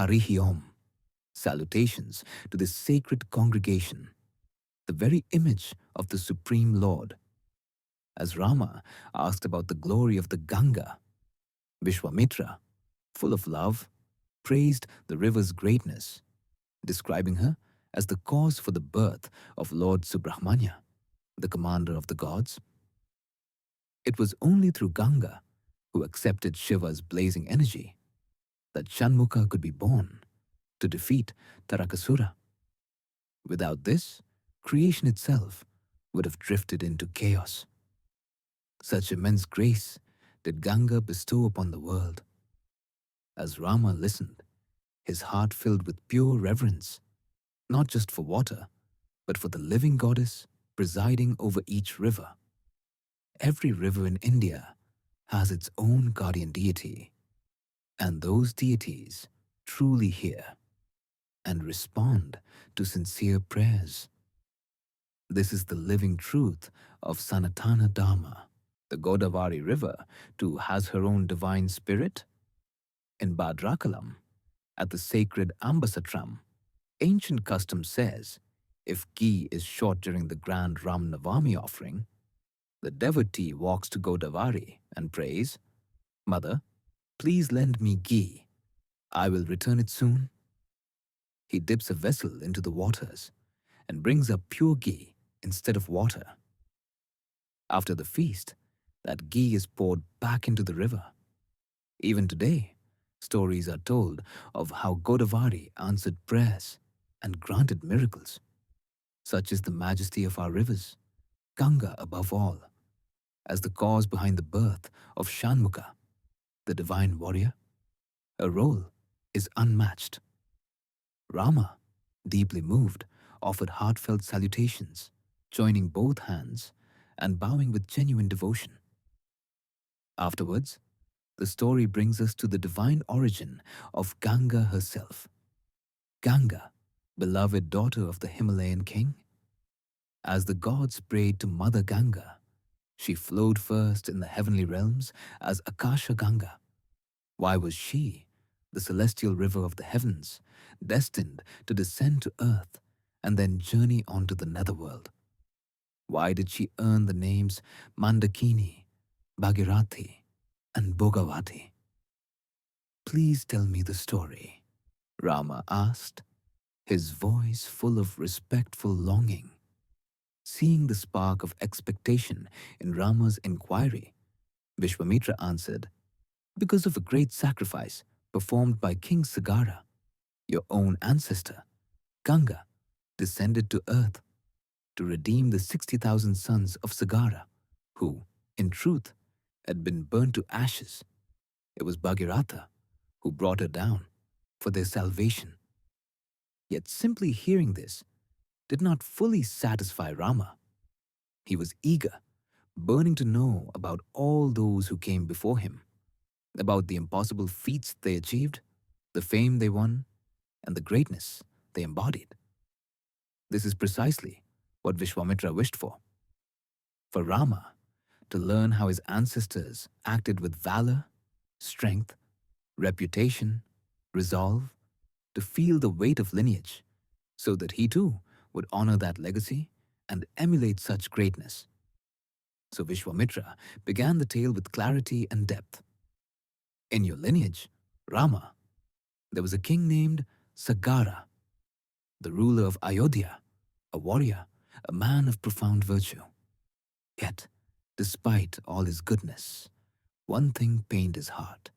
Harihi Om, salutations to this sacred congregation, the very image of the Supreme Lord. As Rama asked about the glory of the Ganga, Vishwamitra, full of love, praised the river's greatness, describing her as the cause for the birth of Lord Subramanya, the commander of the gods. It was only through Ganga, who accepted Shiva's blazing energy, that Shanmukha could be born to defeat Tarakasura. Without this, creation itself would have drifted into chaos. Such immense grace did Ganga bestow upon the world. As Rama listened, his heart filled with pure reverence, not just for water, but for the living goddess presiding over each river. Every river in India has its own guardian deity, and those deities truly hear and respond to sincere prayers. This is the living truth of Sanatana Dharma. The Godavari River too has her own divine spirit. In Badrakalam, at the sacred Ambasatram, ancient custom says if ghee is short during the grand Ram Navami offering, the devotee walks to Godavari and prays, "Mother, please lend me ghee. I will return it soon." He dips a vessel into the waters and brings up pure ghee instead of water. After the feast, that ghee is poured back into the river. Even today, stories are told of how Godavari answered prayers and granted miracles. Such is the majesty of our rivers, Ganga above all, as the cause behind the birth of Shanmukha, the divine warrior. Her role is unmatched. Rama, deeply moved, offered heartfelt salutations, joining both hands and bowing with genuine devotion. Afterwards, the story brings us to the divine origin of Ganga herself. Ganga, beloved daughter of the Himalayan king. As the gods prayed to Mother Ganga, she flowed first in the heavenly realms as Akasha Ganga. Why was she, the celestial river of the heavens, destined to descend to earth and then journey on to the netherworld? Why did she earn the names Mandakini, Bhagirathi, and Bhogavati? "Please tell me the story," Rama asked, his voice full of respectful longing. Seeing the spark of expectation in Rama's inquiry, Vishwamitra answered, "Because of a great sacrifice performed by King Sagara, your own ancestor, Ganga descended to earth to redeem the 60,000 sons of Sagara, who, in truth, had been burnt to ashes. It was Bhagiratha who brought her down for their salvation." Yet simply hearing this did not fully satisfy Rama. He was eager, burning to know about all those who came before him, about the impossible feats they achieved, the fame they won, and the greatness they embodied. This is precisely what Vishwamitra wished for Rama to learn how his ancestors acted with valor, strength, reputation, resolve, to feel the weight of lineage, so that he too would honor that legacy and emulate such greatness. So Vishwamitra began the tale with clarity and depth. In your lineage, Rama, there was a king named Sagara, the ruler of Ayodhya, a warrior, a man of profound virtue. Yet, despite all his goodness, one thing pained his heart.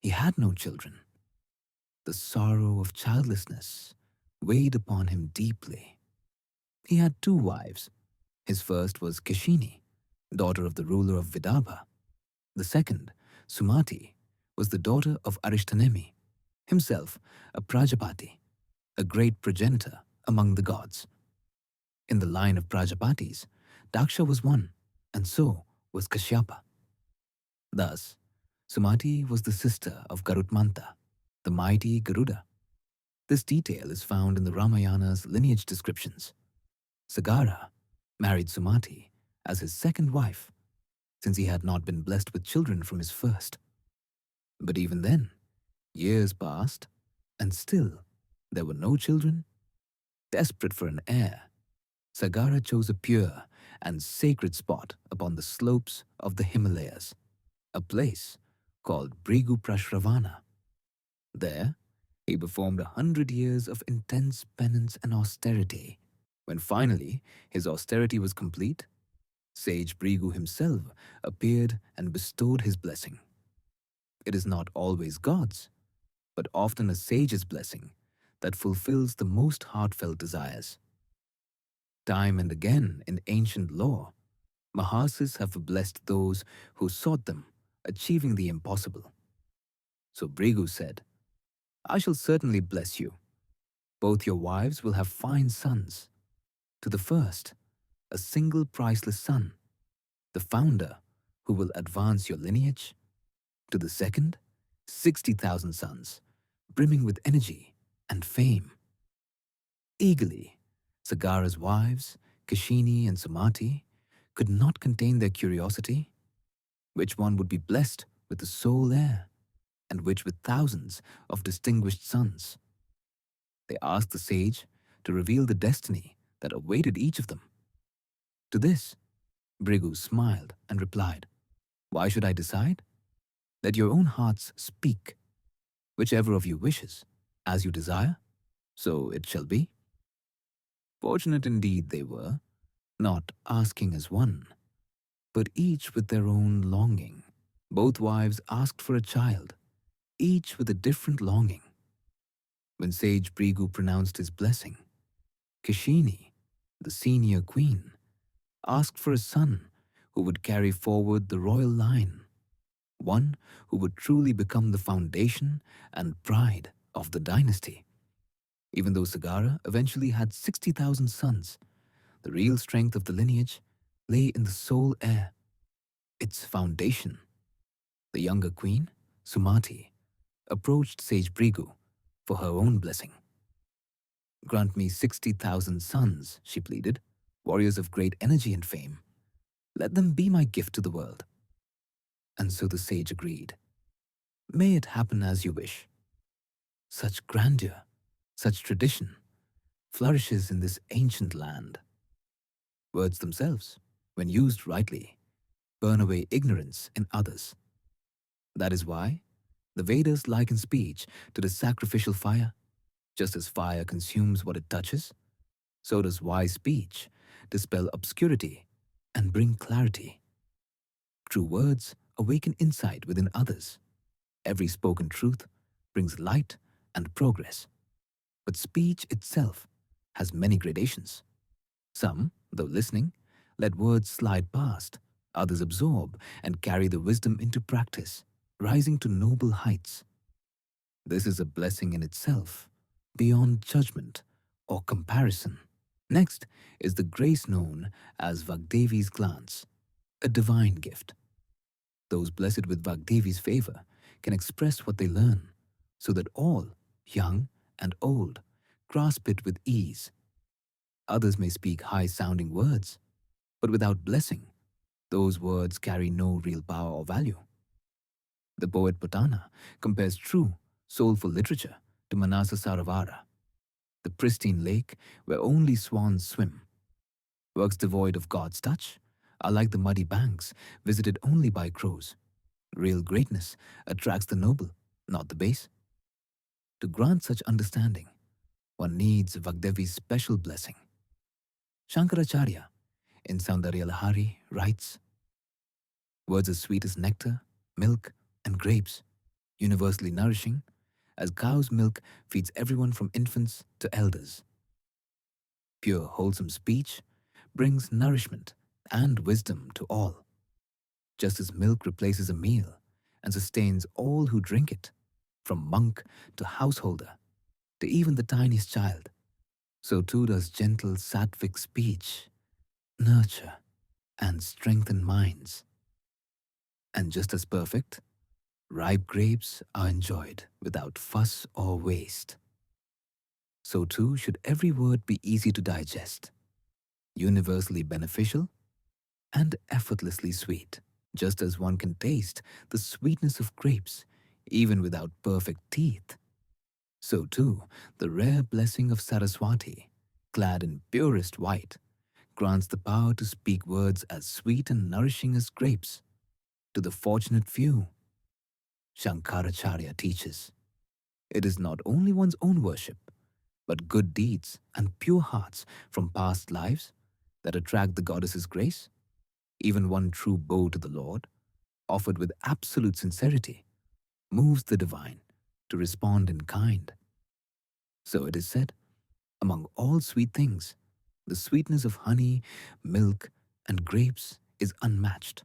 He had no children. The sorrow of childlessness weighed upon him deeply. He had 2 wives. His first was Keshini, daughter of the ruler of Vidarbha. The second, Sumati, was the daughter of Arishtanemi, himself a Prajapati, a great progenitor among the gods. In the line of Prajapatis, Daksha was one, and so was Kashyapa. Thus, Sumati was the sister of Garutmanta, the mighty Garuda. This detail is found in the Ramayana's lineage descriptions. Sagara married Sumati as his second wife, since he had not been blessed with children from his first. But even then, years passed, And still, there were no children. Desperate for an heir, Sagara chose a pure and sacred spot upon the slopes of the Himalayas, a place called Brigu Prashravana. There, he performed 100 years of intense penance and austerity. When finally his austerity was complete, sage Brigu himself appeared and bestowed his blessing. It is not always God's, but often a sage's blessing that fulfills the most heartfelt desires. Time and again in ancient lore, Maharshis have blessed those who sought them, achieving the impossible. So Brigu said, I shall certainly bless you. Both your wives will have fine sons. To the first, a single priceless son, the founder who will advance your lineage. To the second, 60,000 sons, brimming with energy and fame. Eagerly, Sagara's wives, Kashini and Sumati, could not contain their curiosity. Which one would be blessed with the sole heir, and which with thousands of distinguished sons? They asked the sage to reveal the destiny that awaited each of them. To this, Brigu smiled and replied, Why should I decide? Let your own hearts speak. Whichever of you wishes, as you desire, so it shall be. Fortunate indeed they were, not asking as one, but each with their own longing. Both wives asked for a child, each with a different longing. When sage Brigu pronounced his blessing, Kashini, the senior queen, asked for a son who would carry forward the royal line, one who would truly become the foundation and pride of the dynasty. Even though Sagara eventually had 60,000 sons, the real strength of the lineage lay in the sole heir, its foundation. The younger queen, Sumati, approached sage Brigu for her own blessing. Grant me 60,000 sons, she pleaded, warriors of great energy and fame. Let them be my gift to the world. And so the sage agreed. May it happen as you wish. Such grandeur, such tradition, flourishes in this ancient land. Words themselves, when used rightly, burn away ignorance in others. That is why the Vedas liken speech to the sacrificial fire. Just as fire consumes what it touches, so does wise speech dispel obscurity and bring clarity. True words awaken insight within others. Every spoken truth brings light and progress. But speech itself has many gradations. Some, though listening, let words slide past. Others absorb and carry the wisdom into practice, rising to noble heights. This is a blessing in itself, beyond judgment or comparison. Next is the grace known as Vagdevi's glance, a divine gift. Those blessed with Vagdevi's favor can express what they learn, so that all, young and old, grasp it with ease. Others may speak high-sounding words, but without blessing, those words carry no real power or value. The poet Potana compares true, soulful literature to Manasa Saravara, the pristine lake where only swans swim. Works devoid of God's touch are like the muddy banks visited only by crows. Real greatness attracts the noble, not the base. To grant such understanding, one needs Vagdevi's special blessing. Shankaracharya, in Saundarya Lahari, writes, Words as sweet as nectar, milk, and grapes, universally nourishing, as cow's milk feeds everyone from infants to elders. Pure, wholesome speech brings nourishment and wisdom to all. Just as milk replaces a meal and sustains all who drink it, from monk to householder, to even the tiniest child, so too does gentle sattvic speech nurture and strengthen minds. And just as perfect, ripe grapes are enjoyed without fuss or waste. So too should every word be easy to digest, universally beneficial, and effortlessly sweet. Just as one can taste the sweetness of grapes even without perfect teeth, So too, the rare blessing of Saraswati, clad in purest white, grants the power to speak words as sweet and nourishing as grapes to the fortunate few. Shankaracharya teaches, it is not only one's own worship, but good deeds and pure hearts from past lives that attract the goddess's grace. Even one true bow to the Lord, offered with absolute sincerity, moves the divine to respond in kind. So it is said, among all sweet things, the sweetness of honey, milk, and grapes is unmatched.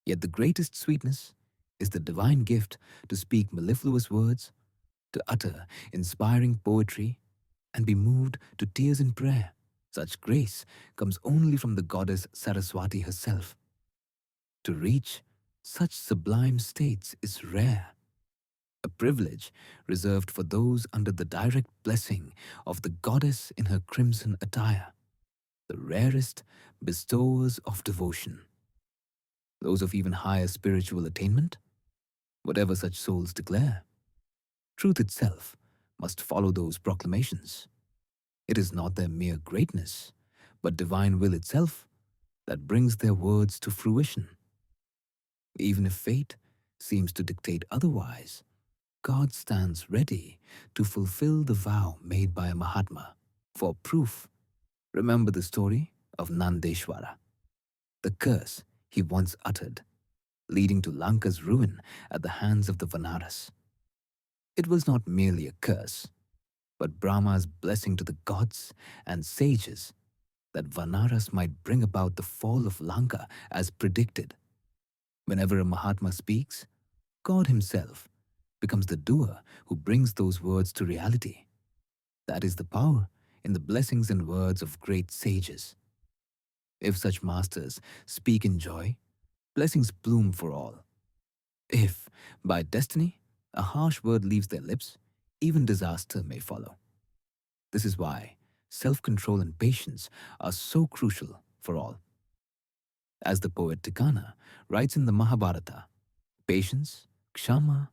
Yet the greatest sweetness is the divine gift to speak mellifluous words, to utter inspiring poetry, and be moved to tears in prayer. Such grace comes only from the goddess Saraswati herself. To reach such sublime states is rare, a privilege reserved for those under the direct blessing of the goddess in her crimson attire, the rarest bestowers of devotion. Those of even higher spiritual attainment, whatever such souls declare, truth itself must follow those proclamations. It is not their mere greatness, but divine will itself that brings their words to fruition. Even if fate seems to dictate otherwise, God stands ready to fulfill the vow made by a Mahatma. For proof, remember the story of Nandeshwara, the curse he once uttered, leading to Lanka's ruin at the hands of the Vanaras. It was not merely a curse, but Brahma's blessing to the gods and sages that Vanaras might bring about the fall of Lanka as predicted. Whenever a Mahatma speaks, God himself becomes the doer who brings those words to reality. That is the power in the blessings and words of great sages. If such masters speak in joy, blessings bloom for all. If, by destiny, a harsh word leaves their lips, even disaster may follow. This is why self-control and patience are so crucial for all. As the poet Tikana writes in the Mahabharata, patience, kshama,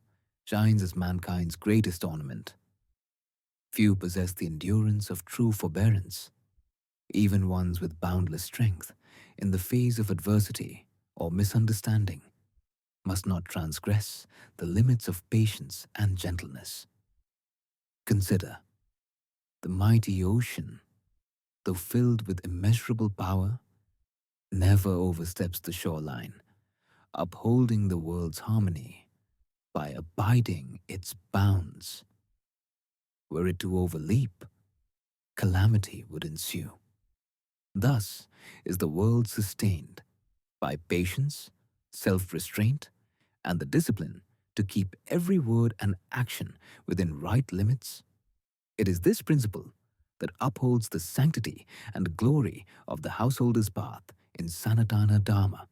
shines as mankind's greatest ornament. Few possess the endurance of true forbearance, even ones with boundless strength in the face of adversity or misunderstanding must not transgress the limits of patience and gentleness. Consider, the mighty ocean, though filled with immeasurable power, never oversteps the shoreline, upholding the world's harmony by abiding its bounds. Were it to overleap, calamity would ensue. Thus is the world sustained by patience, self-restraint, and the discipline to keep every word and action within right limits. It is this principle that upholds the sanctity and glory of the householder's path in Sanatana Dharma.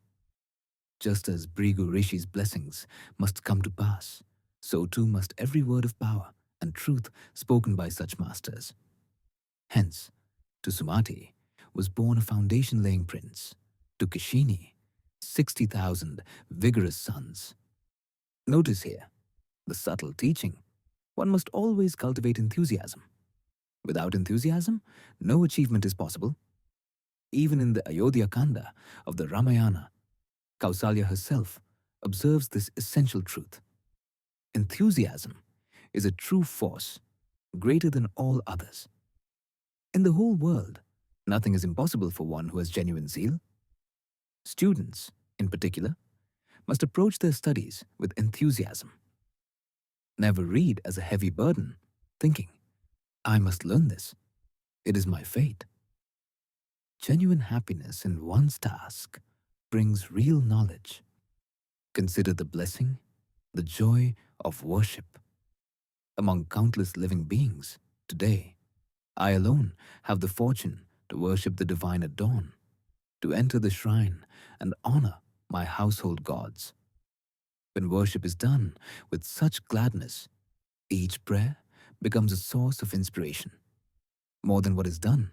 Just as Bhrigu Rishi's blessings must come to pass, so too must every word of power and truth spoken by such masters. Hence, to Sumati was born a foundation-laying prince, to Kishini 60,000 vigorous sons. Notice here the subtle teaching. One must always cultivate enthusiasm. Without enthusiasm, no achievement is possible. Even in the Ayodhya Kanda of the Ramayana, Kausalya herself observes this essential truth. Enthusiasm is a true force, greater than all others. In the whole world, nothing is impossible for one who has genuine zeal. Students, in particular, must approach their studies with enthusiasm. Never read as a heavy burden, thinking, I must learn this. It is my fate. Genuine happiness in one's task brings real knowledge. Consider the blessing, the joy of worship. Among countless living beings, today, I alone have the fortune to worship the divine at dawn, to enter the shrine and honor my household gods. When worship is done with such gladness, each prayer becomes a source of inspiration. More than what is done,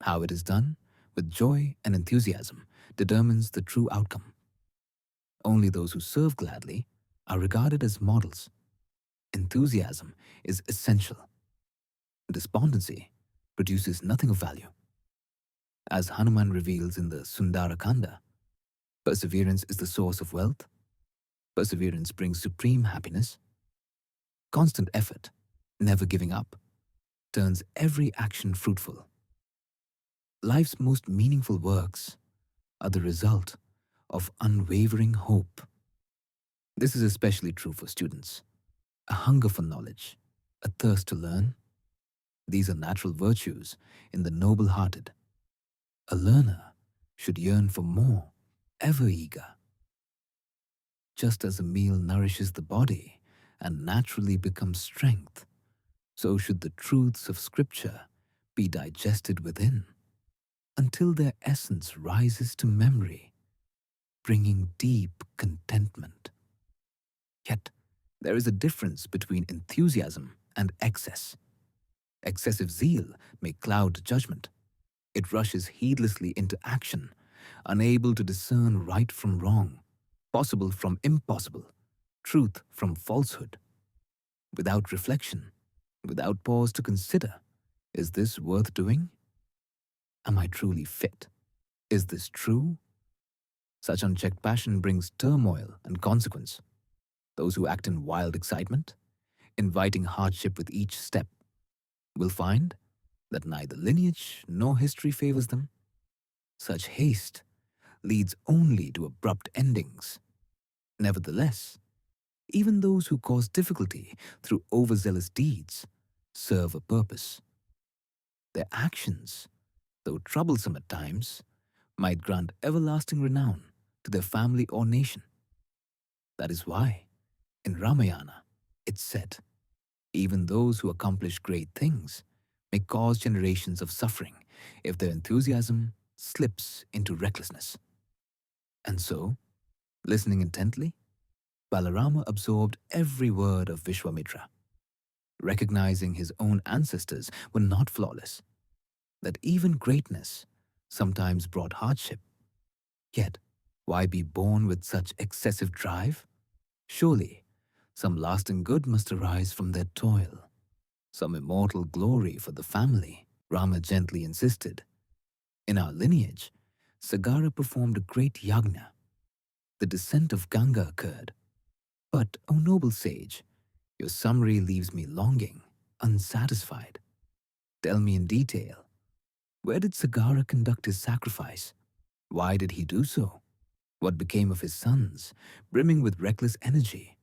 how it is done, with joy and enthusiasm, determines the true outcome. Only those who serve gladly are regarded as models. Enthusiasm is essential. Despondency produces nothing of value. As Hanuman reveals in the Sundarakanda, perseverance is the source of wealth. Perseverance brings supreme happiness. Constant effort, never giving up, turns every action fruitful. Life's most meaningful works are the result of unwavering hope. This is especially true for students. A hunger for knowledge, a thirst to learn, these are natural virtues in the noble-hearted. A learner should yearn for more, ever eager. Just as a meal nourishes the body and naturally becomes strength, so should the truths of Scripture be digested within, until their essence rises to memory, bringing deep contentment. Yet, there is a difference between enthusiasm and excess. Excessive zeal may cloud judgment. It rushes heedlessly into action, unable to discern right from wrong, possible from impossible, truth from falsehood. Without reflection, without pause to consider, is this worth doing? Am I truly fit? Is this true? Such unchecked passion brings turmoil and consequence. Those who act in wild excitement, inviting hardship with each step, will find that neither lineage nor history favors them. Such haste leads only to abrupt endings. Nevertheless, even those who cause difficulty through overzealous deeds serve a purpose. Their actions, though troublesome at times, might grant everlasting renown to their family or nation. That is why, in Ramayana, it's said, even those who accomplish great things may cause generations of suffering if their enthusiasm slips into recklessness. And so, listening intently, Balarama absorbed every word of Vishwamitra, recognizing his own ancestors were not flawless, that even greatness sometimes brought hardship. Yet, why be born with such excessive drive? Surely, some lasting good must arise from their toil, some immortal glory for the family. Rama gently insisted. In our lineage, Sagara performed a great yagna. The descent of Ganga occurred. But, O noble sage, your summary leaves me longing, unsatisfied. Tell me in detail, where did Sagara conduct his sacrifice? Why did he do so? What became of his sons, brimming with reckless energy?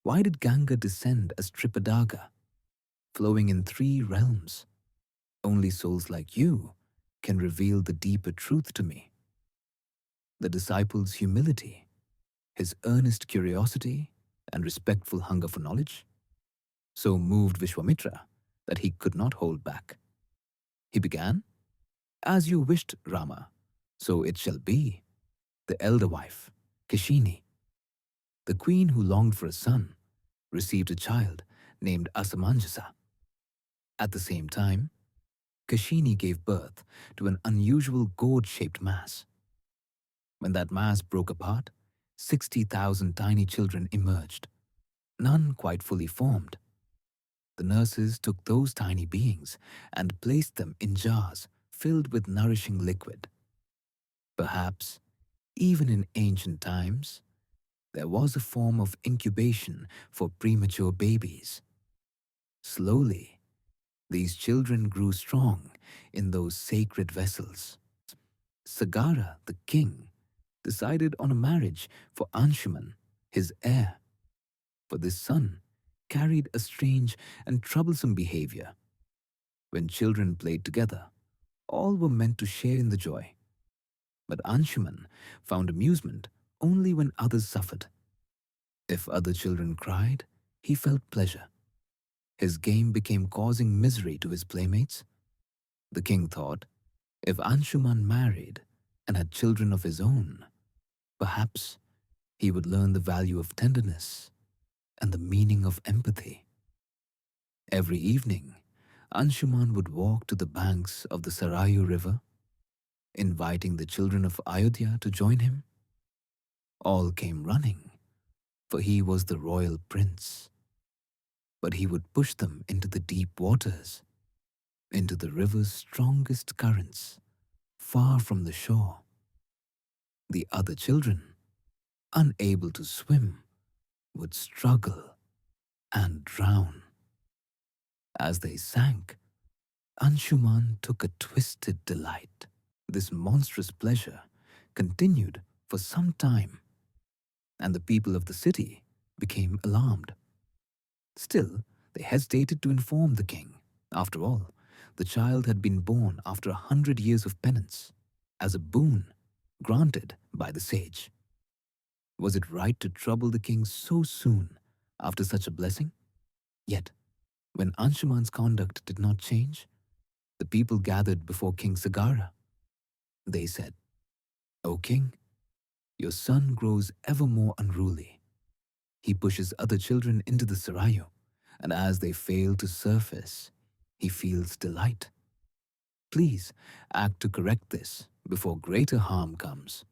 Why did Ganga descend as Tripadaga, flowing in 3 realms? Only souls like you can reveal the deeper truth to me. The disciple's humility, his earnest curiosity, and respectful hunger for knowledge, so moved Vishwamitra that he could not hold back. He began, "As you wished, Rama, so it shall be." The elder wife, Kishini, the queen who longed for a son, received a child named Asamanjasa. At the same time, Kashini gave birth to an unusual gourd-shaped mass. When that mass broke apart, 60,000 tiny children emerged, none quite fully formed. The nurses took those tiny beings and placed them in jars filled with nourishing liquid. Perhaps, even in ancient times, there was a form of incubation for premature babies. Slowly, these children grew strong in those sacred vessels. Sagara, the king, decided on a marriage for Anshuman, his heir. For this son carried a strange and troublesome behavior. When children played together, all were meant to share in the joy. But Anshuman found amusement only when others suffered. If other children cried, he felt pleasure. His game became causing misery to his playmates. The king thought, if Anshuman married and had children of his own, perhaps he would learn the value of tenderness and the meaning of empathy. Every evening, Anshuman would walk to the banks of the Sarayu River, inviting the children of Ayodhya to join him. All came running, for he was the royal prince. but he would push them into the deep waters, into the river's strongest currents, far from the shore. The other children, unable to swim, would struggle and drown. As they sank, Anshuman took a twisted delight. This monstrous pleasure continued for some time, and the people of the city became alarmed. Still, they hesitated to inform the king. After all, the child had been born after 100 years of penance, as a boon granted by the sage. Was it right to trouble the king so soon after such a blessing? Yet, when Anshuman's conduct did not change, the people gathered before King Sagara. They said, "O king, your son grows ever more unruly. He pushes other children into the Sarayu, and as they fail to surface, he feels delight. Please act to correct this before greater harm comes."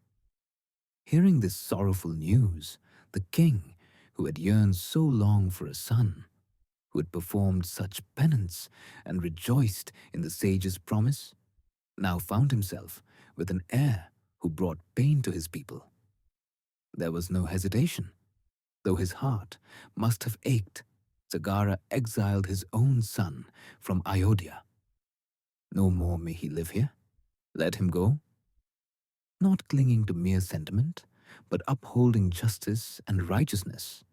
Hearing this sorrowful news, the king, who had yearned so long for a son, who had performed such penance and rejoiced in the sage's promise, now found himself with an heir who brought pain to his people. There was no hesitation. Though his heart must have ached, Sagara exiled his own son from Ayodhya. No more may he live here. Let him go. Not clinging to mere sentiment, but upholding justice and righteousness,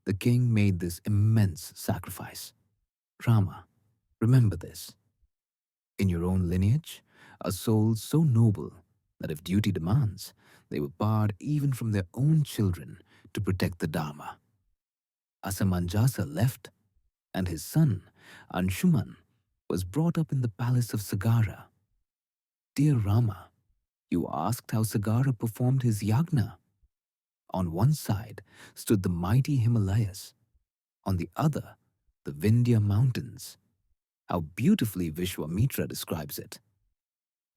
the king made this immense sacrifice. Rama, remember this. In your own lineage are souls so noble that if duty demands, they were barred even from their own children to protect the Dharma. Asamanjasa left, and his son, Anshuman, was brought up in the palace of Sagara. Dear Rama, you asked how Sagara performed his yagna. On one side stood the mighty Himalayas, on the other, the Vindhya mountains. How beautifully Vishwamitra describes it.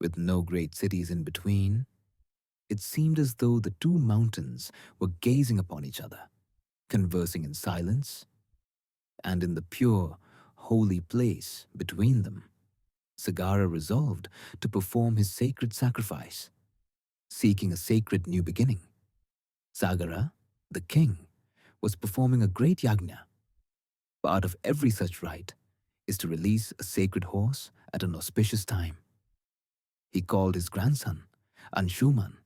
With no great cities in between, it seemed as though the two mountains were gazing upon each other, conversing in silence, and in the pure, holy place between them, Sagara resolved to perform his sacred sacrifice, seeking a sacred new beginning. Sagara, the king, was performing a great yagna. Part of every such rite is to release a sacred horse at an auspicious time. He called his grandson, Anshuman,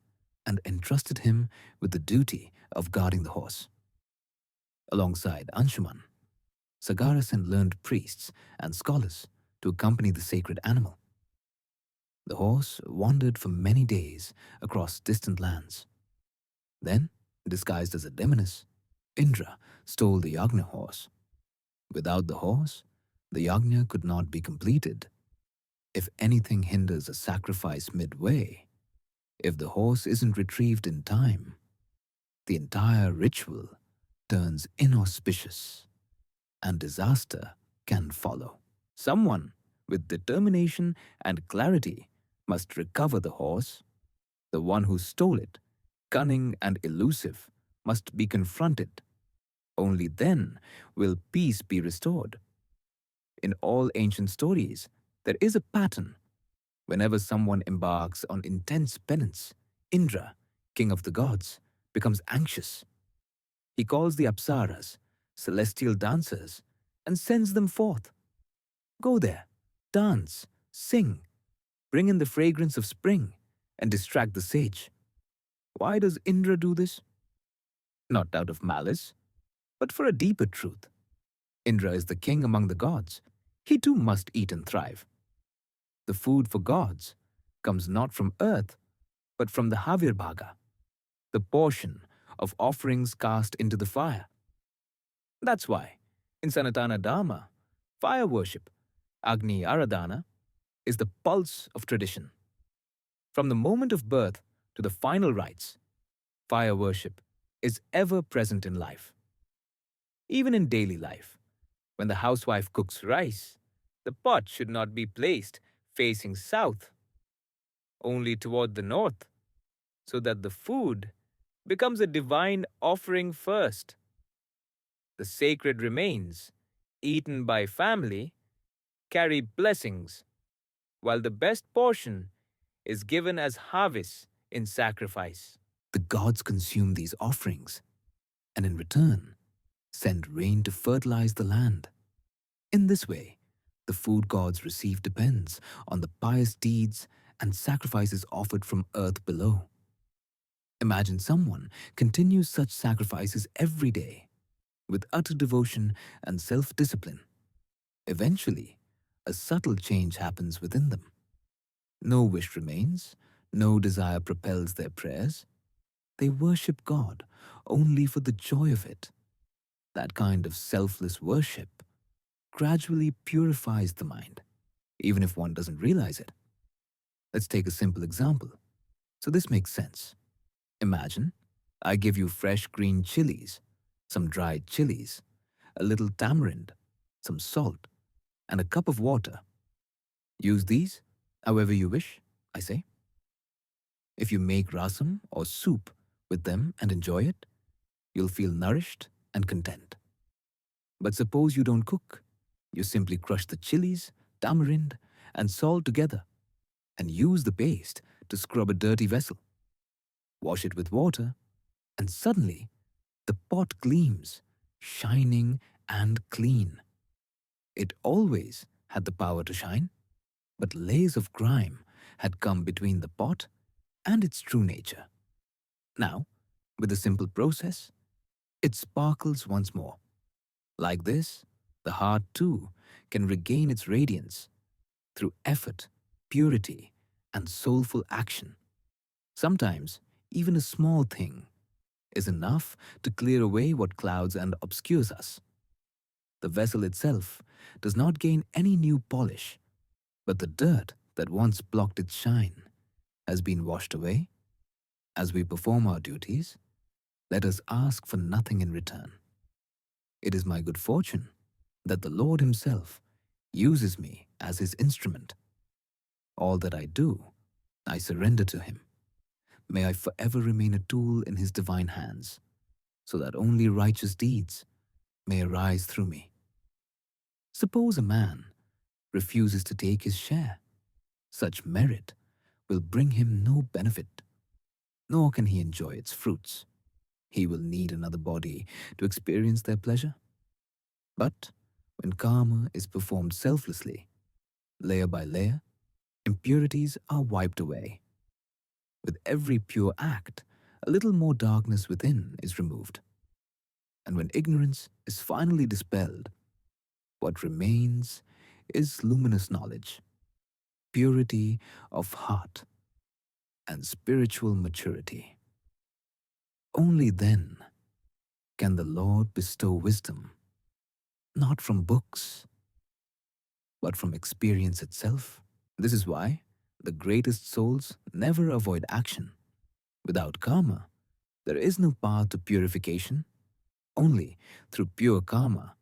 and entrusted him with the duty of guarding the horse. Alongside Anshuman, Sagara sent learned priests and scholars to accompany the sacred animal. The horse wandered for many days across distant lands. Then, disguised as a demoness, Indra stole the yagna horse. Without the horse, the yagna could not be completed. If anything hinders a sacrifice midway, if the horse isn't retrieved in time, the entire ritual turns inauspicious, and disaster can follow. Someone with determination and clarity must recover the horse. The one who stole it, cunning and elusive, must be confronted. Only then will peace be restored. In all ancient stories, there is a pattern. Whenever someone embarks on intense penance, Indra, king of the gods, becomes anxious. He calls the Apsaras, celestial dancers, and sends them forth. Go there, dance, sing, bring in the fragrance of spring, and distract the sage. Why does Indra do this? Not out of malice, but for a deeper truth. Indra is the king among the gods. He too must eat and thrive. The food for gods comes not from earth, but from the Havirbhaga, the portion of offerings cast into the fire. That's why, in Sanatana Dharma, fire worship, Agni Aradhana, is the pulse of tradition. From the moment of birth to the final rites, fire worship is ever present in life. Even in daily life, when the housewife cooks rice, the pot should not be placed facing south, only toward the north, so that the food becomes a divine offering first. The sacred remains eaten by family, carry blessings, while the best portion is given as harvest in sacrifice. The gods consume these offerings and in return send rain to fertilize the land. In this way, the food gods receive depends on the pious deeds and sacrifices offered from earth below. Imagine someone continues such sacrifices every day with utter devotion and self-discipline. Eventually, a subtle change happens within them. No wish remains, no desire propels their prayers. They worship God only for the joy of it. That kind of selfless worship gradually purifies the mind, even if one doesn't realize it. Let's take a simple example, so this makes sense. Imagine I give you fresh green chilies, some dried chilies, a little tamarind, some salt, and a cup of water. Use these however you wish, I say. If you make rasam or soup with them and enjoy it, you'll feel nourished and content. But suppose you don't cook. You simply crush the chilies, tamarind, and salt together and use the paste to scrub a dirty vessel. Wash it with water, and suddenly the pot gleams, shining and clean. It always had the power to shine, but layers of grime had come between the pot and its true nature. Now, with a simple process, it sparkles once more. Like this, the heart too can regain its radiance through effort, purity, and soulful action. Sometimes, even a small thing is enough to clear away what clouds and obscures us. The vessel itself does not gain any new polish, but the dirt that once blocked its shine has been washed away. As we perform our duties, let us ask for nothing in return. It is my good fortune that the Lord Himself uses me as His instrument. All that I do, I surrender to Him. May I forever remain a tool in His divine hands, so that only righteous deeds may arise through me. Suppose a man refuses to take his share. Such merit will bring him no benefit, nor can he enjoy its fruits. He will need another body to experience their pleasure. But when karma is performed selflessly, layer by layer, impurities are wiped away. With every pure act, a little more darkness within is removed. And when ignorance is finally dispelled, what remains is luminous knowledge, purity of heart, and spiritual maturity. Only then can the Lord bestow wisdom, not from books, but from experience itself. This is why the greatest souls never avoid action. Without karma, there is no path to purification. Only through pure karma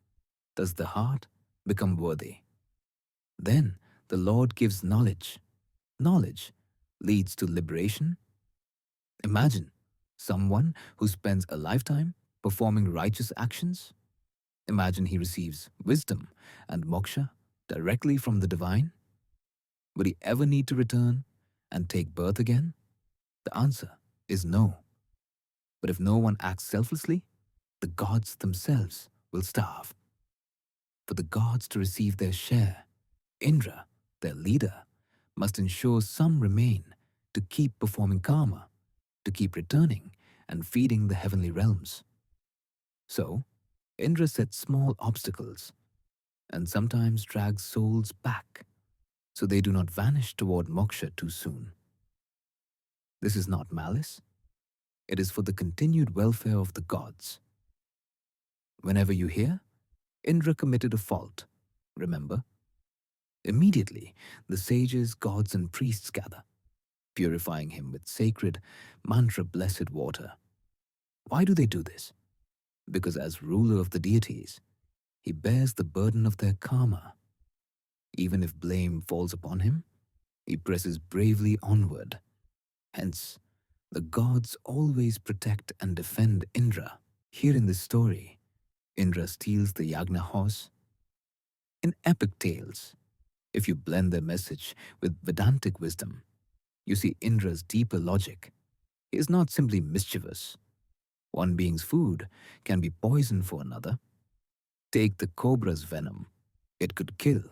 does the heart become worthy. Then the Lord gives knowledge. Knowledge leads to liberation. Imagine someone who spends a lifetime performing righteous actions. Imagine he receives wisdom and moksha directly from the divine. Would he ever need to return and take birth again? The answer is no. But if no one acts selflessly, the gods themselves will starve. For the gods to receive their share, Indra, their leader, must ensure some remain to keep performing karma, to keep returning and feeding the heavenly realms. So, Indra sets small obstacles and sometimes drags souls back so they do not vanish toward moksha too soon. This is not malice. It is for the continued welfare of the gods. Whenever you hear, Indra committed a fault, remember, immediately the sages, gods, and priests gather, purifying him with sacred, mantra-blessed water. Why do they do this? Because as ruler of the deities, he bears the burden of their karma. Even if blame falls upon him, he presses bravely onward. Hence, the gods always protect and defend Indra. Here in this story, Indra steals the Yagna horse, In epic tales, if you blend their message with Vedantic wisdom, you see Indra's deeper logic. He is not simply mischievous. One being's food can be poison for another. Take the cobra's venom. It could kill,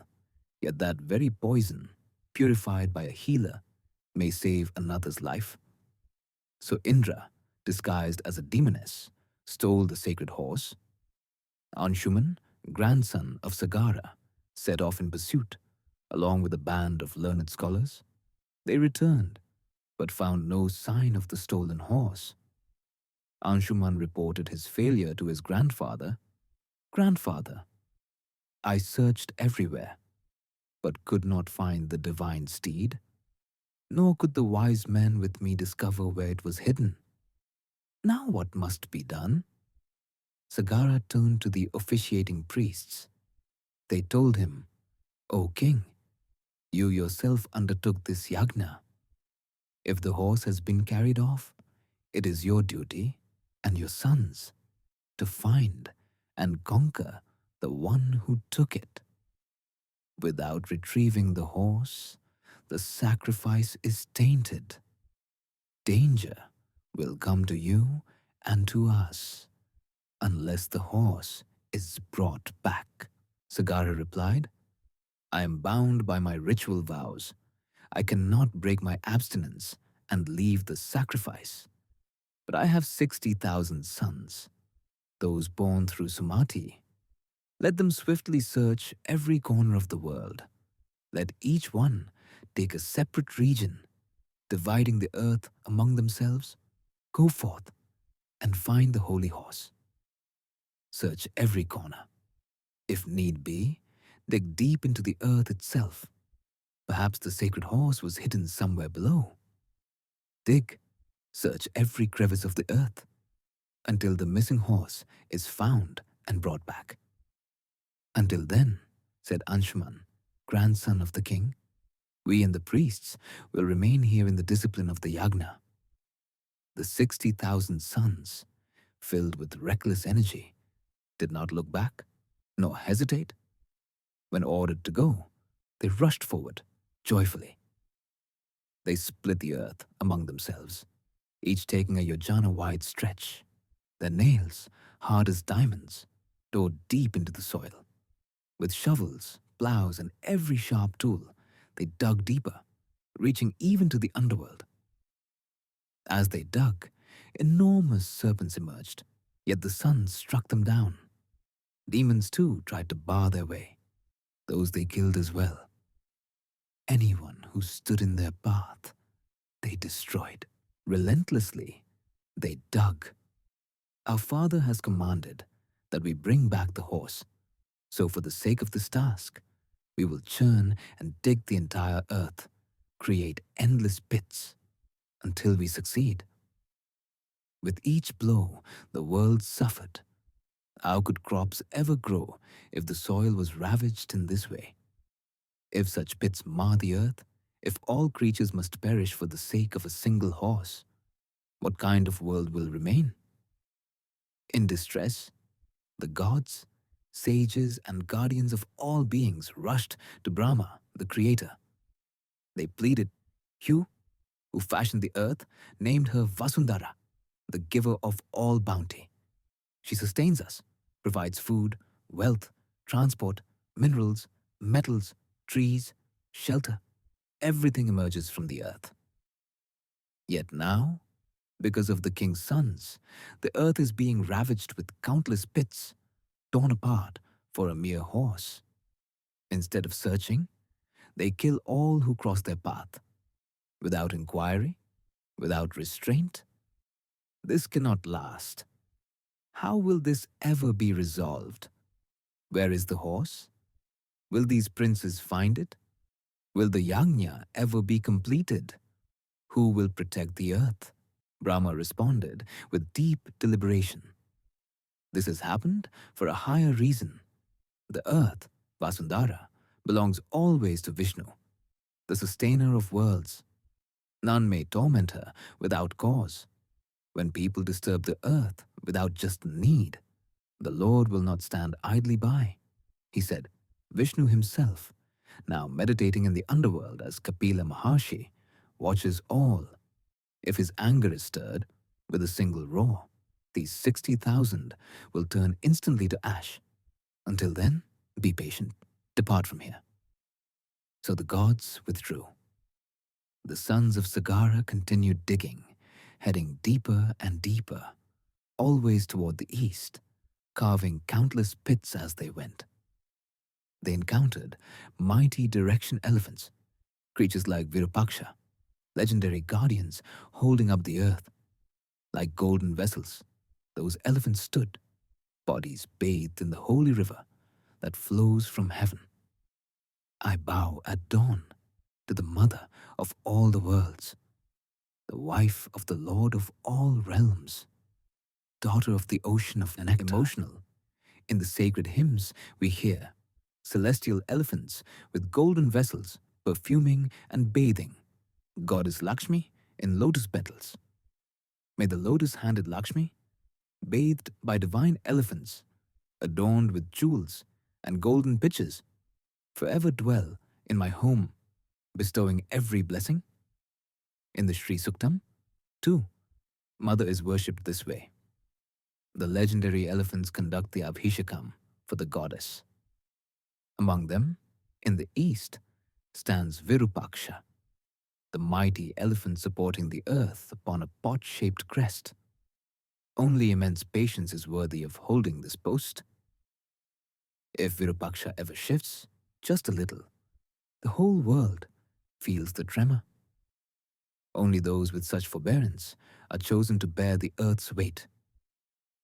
yet that very poison, purified by a healer, may save another's life. So Indra, disguised as a demoness, stole the sacred horse. Anshuman, grandson of Sagara, set off in pursuit, along with a band of learned scholars. They returned, but found no sign of the stolen horse. Anshuman reported his failure to his grandfather. Grandfather, I searched everywhere, but could not find the divine steed, nor could the wise men with me discover where it was hidden. Now what must be done? Sagara turned to the officiating priests. They told him, O king, you yourself undertook this yagna. If the horse has been carried off, it is your duty and your sons to find and conquer the one who took it. Without retrieving the horse, the sacrifice is tainted. Danger will come to you and to us unless the horse is brought back. Sagara replied, I am bound by my ritual vows. I cannot break my abstinence and leave the sacrifice. But I have 60,000 sons, those born through Sumati. Let them swiftly search every corner of the world. Let each one take a separate region, dividing the earth among themselves. Go forth and find the holy horse. Search every corner. If need be, dig deep into the earth itself. Perhaps the sacred horse was hidden somewhere below. Dig, search every crevice of the earth until the missing horse is found and brought back. Until then, said Anshuman, grandson of the king, we and the priests will remain here in the discipline of the yagna. The 60,000 sons, filled with reckless energy, did not look back, nor hesitate. When ordered to go, they rushed forward, joyfully. They split the earth among themselves, each taking a yojana-wide stretch. Their nails, hard as diamonds, dove deep into the soil. With shovels, plows, and every sharp tool, they dug deeper, reaching even to the underworld. As they dug, enormous serpents emerged, yet the sun struck them down. Demons too tried to bar their way. Those they killed as well. Anyone who stood in their path, they destroyed. Relentlessly, they dug. Our father has commanded that we bring back the horse. So for the sake of this task, we will churn and dig the entire earth, create endless pits, until we succeed. With each blow, the world suffered. How could crops ever grow if the soil was ravaged in this way? If such pits mar the earth, if all creatures must perish for the sake of a single horse, what kind of world will remain? In distress, the gods, sages, and guardians of all beings rushed to Brahma, the creator. They pleaded, You, who fashioned the earth, named her Vasundhara, the giver of all bounty. She sustains us, provides food, wealth, transport, minerals, metals, trees, shelter. Everything emerges from the earth. Yet now, because of the king's sons, the earth is being ravaged with countless pits, torn apart for a mere horse. Instead of searching, they kill all who cross their path, without inquiry, without restraint. This cannot last. How will this ever be resolved? Where is the horse? Will these princes find it? Will the yajna ever be completed? Who will protect the earth? Brahma responded with deep deliberation. This has happened for a higher reason. The earth, Vasundhara, belongs always to Vishnu, the sustainer of worlds. None may torment her without cause. When people disturb the earth without just need, the Lord will not stand idly by. He said, Vishnu himself, now meditating in the underworld as Kapila Maharshi, watches all. If his anger is stirred with a single roar, these 60,000 will turn instantly to ash. Until then, be patient. Depart from here. So the gods withdrew. The sons of Sagara continued digging, heading deeper and deeper, always toward the east, carving countless pits as they went. They encountered mighty direction elephants, creatures like Virupaksha, legendary guardians holding up the earth. Like golden vessels, those elephants stood, bodies bathed in the holy river that flows from heaven. I bow at dawn to the mother of all the worlds, the wife of the Lord of all realms, daughter of the ocean of nectar. Emotional. In the sacred hymns we hear celestial elephants with golden vessels perfuming and bathing Goddess Lakshmi in lotus petals. May the lotus-handed Lakshmi, bathed by divine elephants, adorned with jewels and golden pitchers, forever dwell in my home, bestowing every blessing. In the Sri Suktam, too, Mother is worshipped this way. The legendary elephants conduct the Abhishekam for the goddess. Among them, in the east, stands Virupaksha, the mighty elephant supporting the earth upon a pot-shaped crest. Only immense patience is worthy of holding this post. If Virupaksha ever shifts, just a little, the whole world feels the tremor. Only those with such forbearance are chosen to bear the earth's weight.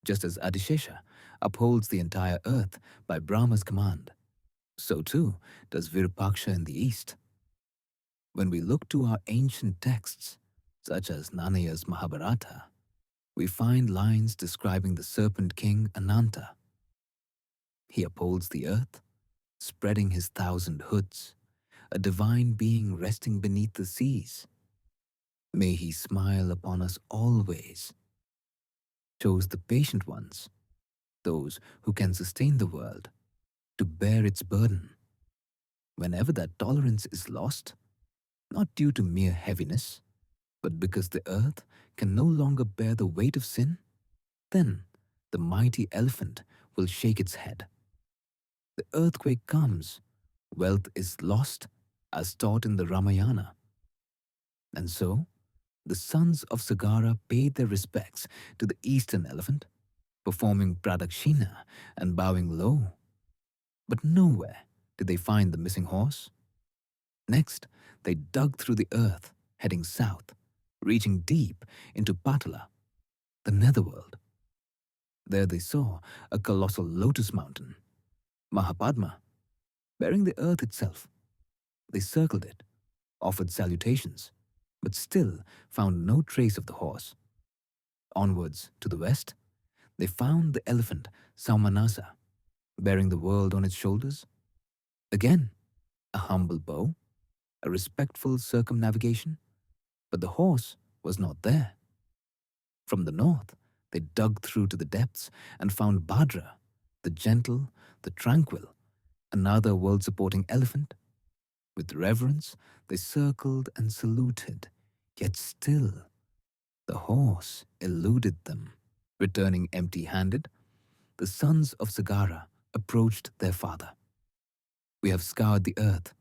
Just as Adishesha upholds the entire earth by Brahma's command, so too does Virupaksha in the east. When we look to our ancient texts, such as Nanaya's Mahabharata, we find lines describing the serpent king Ananta. He upholds the earth, spreading his 1,000 hoods, a divine being resting beneath the seas. May he smile upon us always. Chose the patient ones, those who can sustain the world, to bear its burden. Whenever that tolerance is lost, not due to mere heaviness, but because the earth can no longer bear the weight of sin, then the mighty elephant will shake its head. The earthquake comes, wealth is lost, as taught in the Ramayana. And so, the sons of Sagara paid their respects to the eastern elephant, performing pradakshina and bowing low. But nowhere did they find the missing horse. Next, they dug through the earth, heading south, reaching deep into Patala, the netherworld. There they saw a colossal lotus mountain, Mahapadma, bearing the earth itself. They circled it, offered salutations, but still found no trace of the horse. Onwards to the west, they found the elephant Saumanasa, bearing the world on its shoulders. Again, a humble bow, a respectful circumnavigation, but the horse was not there. From the north, they dug through to the depths and found Bhadra, the gentle, the tranquil, another world-supporting elephant. With reverence, they circled and saluted, yet still the horse eluded them. Returning empty-handed, the sons of Sagara approached their father. We have scoured the earth,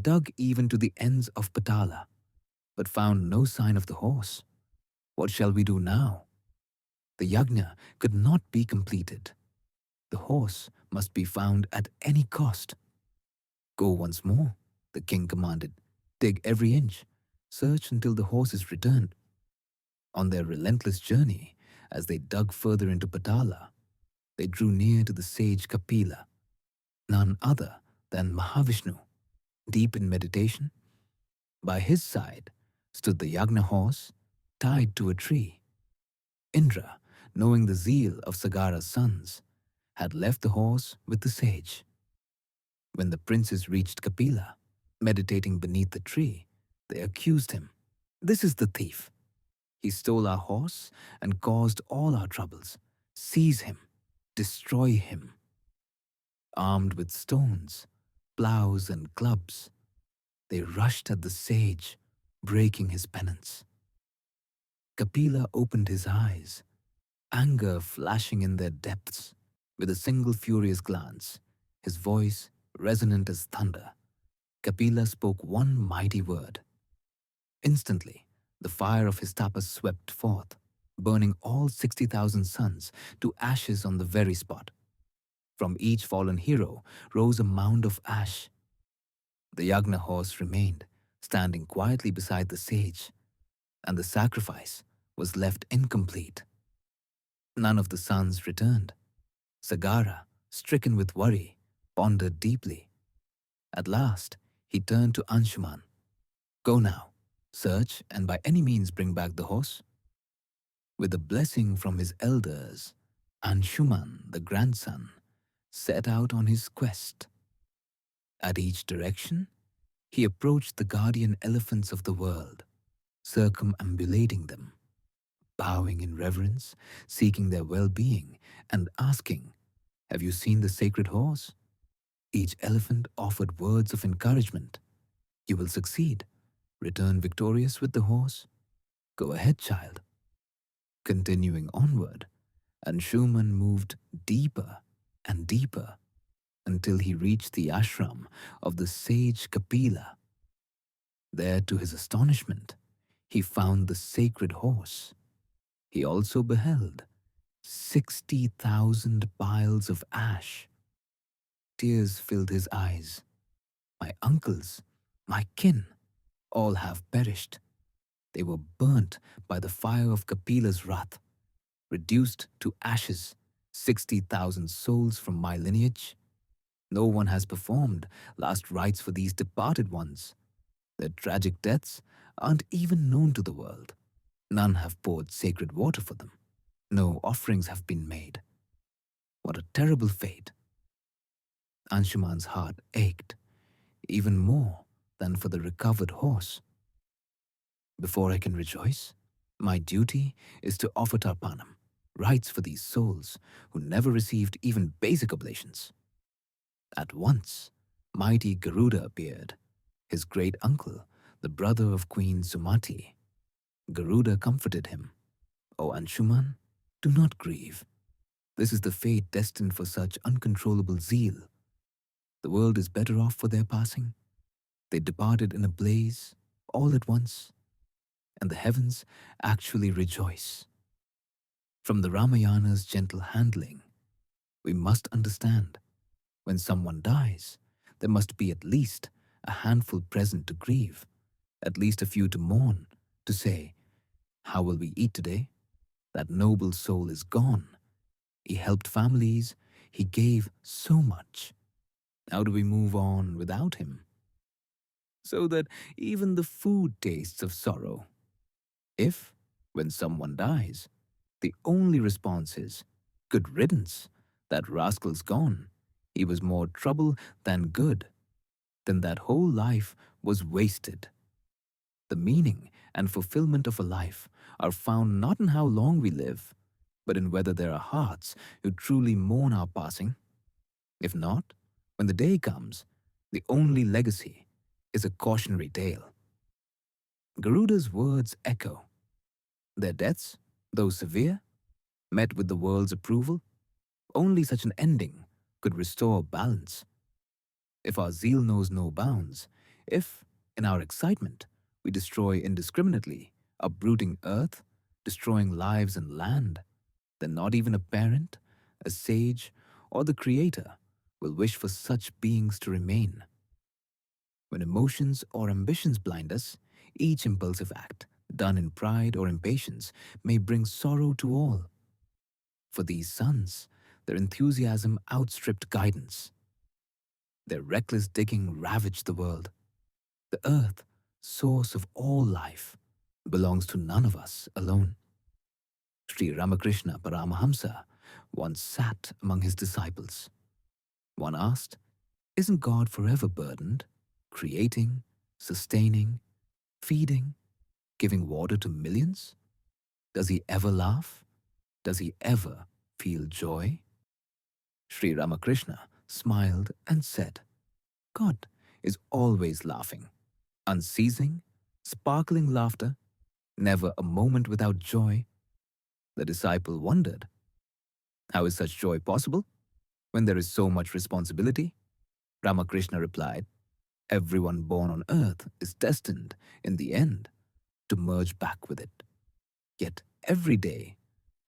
dug even to the ends of Patala, but found no sign of the horse. What shall we do now? The yajna could not be completed. The horse must be found at any cost. Go once more, the king commanded. Dig every inch. Search until the horse is returned. On their relentless journey, as they dug further into Patala, they drew near to the sage Kapila, none other than Mahavishnu, deep in meditation. By his side stood the yajna horse, tied to a tree. Indra, knowing the zeal of Sagara's sons, had left the horse with the sage. When the princes reached Kapila, meditating beneath the tree, they accused him. This is the thief. He stole our horse and caused all our troubles. Seize him, destroy him. Armed with stones, plows and clubs. They rushed at the sage, breaking his penance. Kapila opened his eyes, anger flashing in their depths. With a single furious glance, his voice resonant as thunder, Kapila spoke one mighty word. Instantly, the fire of his tapas swept forth, burning all 60,000 suns to ashes on the very spot. From each fallen hero rose a mound of ash. The Yagna horse remained, standing quietly beside the sage, and the sacrifice was left incomplete. None of the sons returned. Sagara, stricken with worry, pondered deeply. At last, he turned to Anshuman. Go now, search and by any means bring back the horse. With a blessing from his elders, Anshuman, the grandson, set out on his quest. At each direction, he approached the guardian elephants of the world, circumambulating them, bowing in reverence, seeking their well-being, and asking, have you seen the sacred horse? Each elephant offered words of encouragement. You will succeed. Return victorious with the horse. Go ahead, child. Continuing onward, Anshuman moved deeper and deeper until he reached the ashram of the sage Kapila. There, to his astonishment, he found the sacred horse. He also beheld 60,000 piles of ash. Tears filled his eyes. My uncles, my kin, all have perished. They were burnt by the fire of Kapila's wrath, reduced to ashes, 60,000 souls from my lineage. No one has performed last rites for these departed ones. Their tragic deaths aren't even known to the world. None have poured sacred water for them. No offerings have been made. What a terrible fate. Anshuman's heart ached, even more than for the recovered horse. Before I can rejoice, my duty is to offer Tarpanam, rites for these souls who never received even basic oblations. At once, mighty Garuda appeared, his great uncle, the brother of Queen Sumati. Garuda comforted him. O Anshuman, do not grieve. This is the fate destined for such uncontrollable zeal. The world is better off for their passing. They departed in a blaze, all at once, and the heavens actually rejoice. From the Ramayana's gentle handling, we must understand, when someone dies, there must be at least a handful present to grieve, at least a few to mourn, to say, how will we eat today? That noble soul is gone. He helped families, he gave so much. How do we move on without him? So that even the food tastes of sorrow. If, when someone dies, the only response is, good riddance, that rascal's gone, he was more trouble than good, then that whole life was wasted. The meaning and fulfillment of a life are found not in how long we live, but in whether there are hearts who truly mourn our passing. If not, when the day comes, the only legacy is a cautionary tale. Garuda's words echo. Their deaths, though severe, met with the world's approval. Only such an ending could restore balance. If our zeal knows no bounds, if, in our excitement, we destroy indiscriminately, uprooting earth, destroying lives and land, then not even a parent, a sage, or the Creator will wish for such beings to remain. When emotions or ambitions blind us, each impulsive act, done in pride or impatience, may bring sorrow to all. For these sons, their enthusiasm outstripped guidance. Their reckless digging ravaged the world. The earth, source of all life, belongs to none of us alone. Sri Ramakrishna Paramahamsa once sat among his disciples. One asked, isn't God forever burdened, creating, sustaining, feeding, giving water to millions? Does he ever laugh? Does he ever feel joy? Sri Ramakrishna smiled and said, God is always laughing, unceasing, sparkling laughter, never a moment without joy. The disciple wondered, how is such joy possible when there is so much responsibility? Ramakrishna replied, everyone born on earth is destined, in the end, to merge back with it. Yet every day,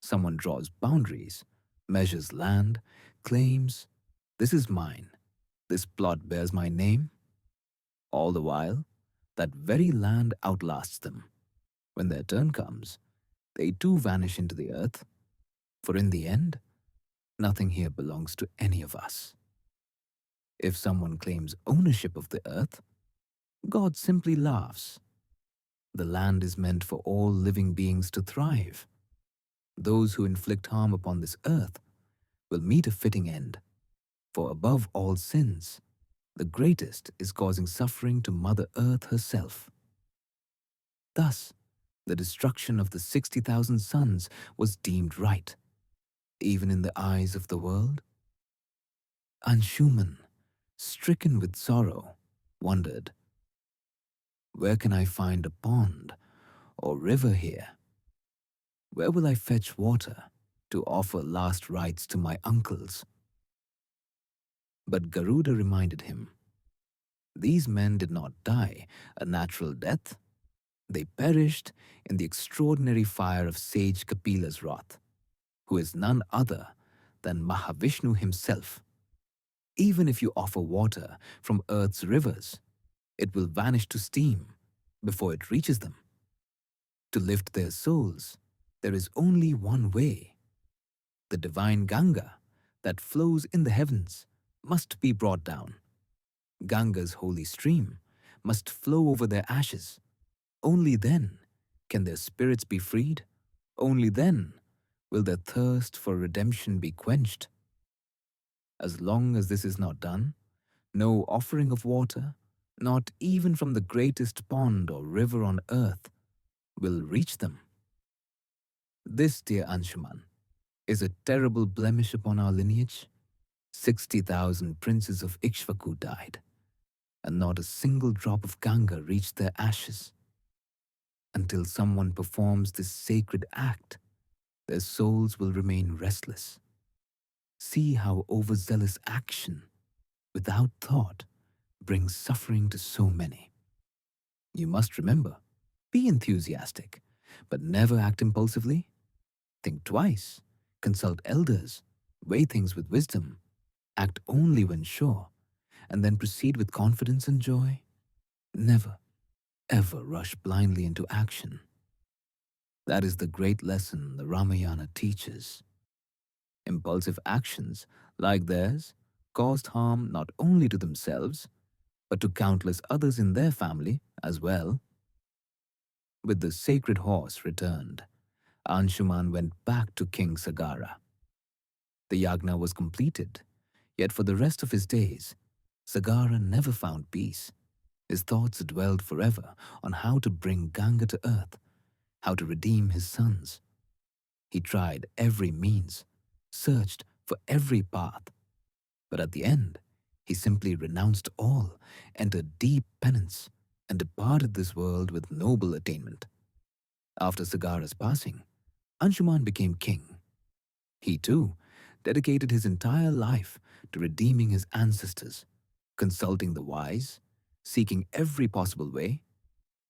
someone draws boundaries, measures land, claims, this is mine, this plot bears my name. All the while, that very land outlasts them. When their turn comes, they too vanish into the earth, for in the end, nothing here belongs to any of us. If someone claims ownership of the earth, God simply laughs. The land is meant for all living beings to thrive. Those who inflict harm upon this earth will meet a fitting end, for above all sins, the greatest is causing suffering to Mother Earth herself. Thus, the destruction of the 60,000 suns was deemed right, even in the eyes of the world. Anshuman, stricken with sorrow, wondered, where can I find a pond or river here? Where will I fetch water to offer last rites to my uncles? But Garuda reminded him, these men did not die a natural death. They perished in the extraordinary fire of sage Kapila's wrath, who is none other than Mahavishnu himself. Even if you offer water from earth's rivers, it will vanish to steam before it reaches them. To lift their souls, there is only one way. The divine Ganga that flows in the heavens must be brought down. Ganga's holy stream must flow over their ashes. Only then can their spirits be freed. Only then will their thirst for redemption be quenched. As long as this is not done, no offering of water, not even from the greatest pond or river on earth, will reach them. This, dear Anshuman, is a terrible blemish upon our lineage. 60,000 princes of Ikshvaku died, and not a single drop of Ganga reached their ashes. Until someone performs this sacred act, their souls will remain restless. See how overzealous action, without thought, brings suffering to so many. You must remember, be enthusiastic, but never act impulsively. Think twice, consult elders, weigh things with wisdom, act only when sure, and then proceed with confidence and joy. Never, ever rush blindly into action. That is the great lesson the Ramayana teaches. Impulsive actions, like theirs, caused harm not only to themselves, but to countless others in their family as well. With the sacred horse returned, Anshuman went back to King Sagara. The yagna was completed, yet for the rest of his days, Sagara never found peace. His thoughts dwelled forever on how to bring Ganga to earth, how to redeem his sons. He tried every means, searched for every path, but at the end, he simply renounced all, entered deep penance, and departed this world with noble attainment. After Sagara's passing, Anshuman became king. He too dedicated his entire life to redeeming his ancestors, consulting the wise, seeking every possible way,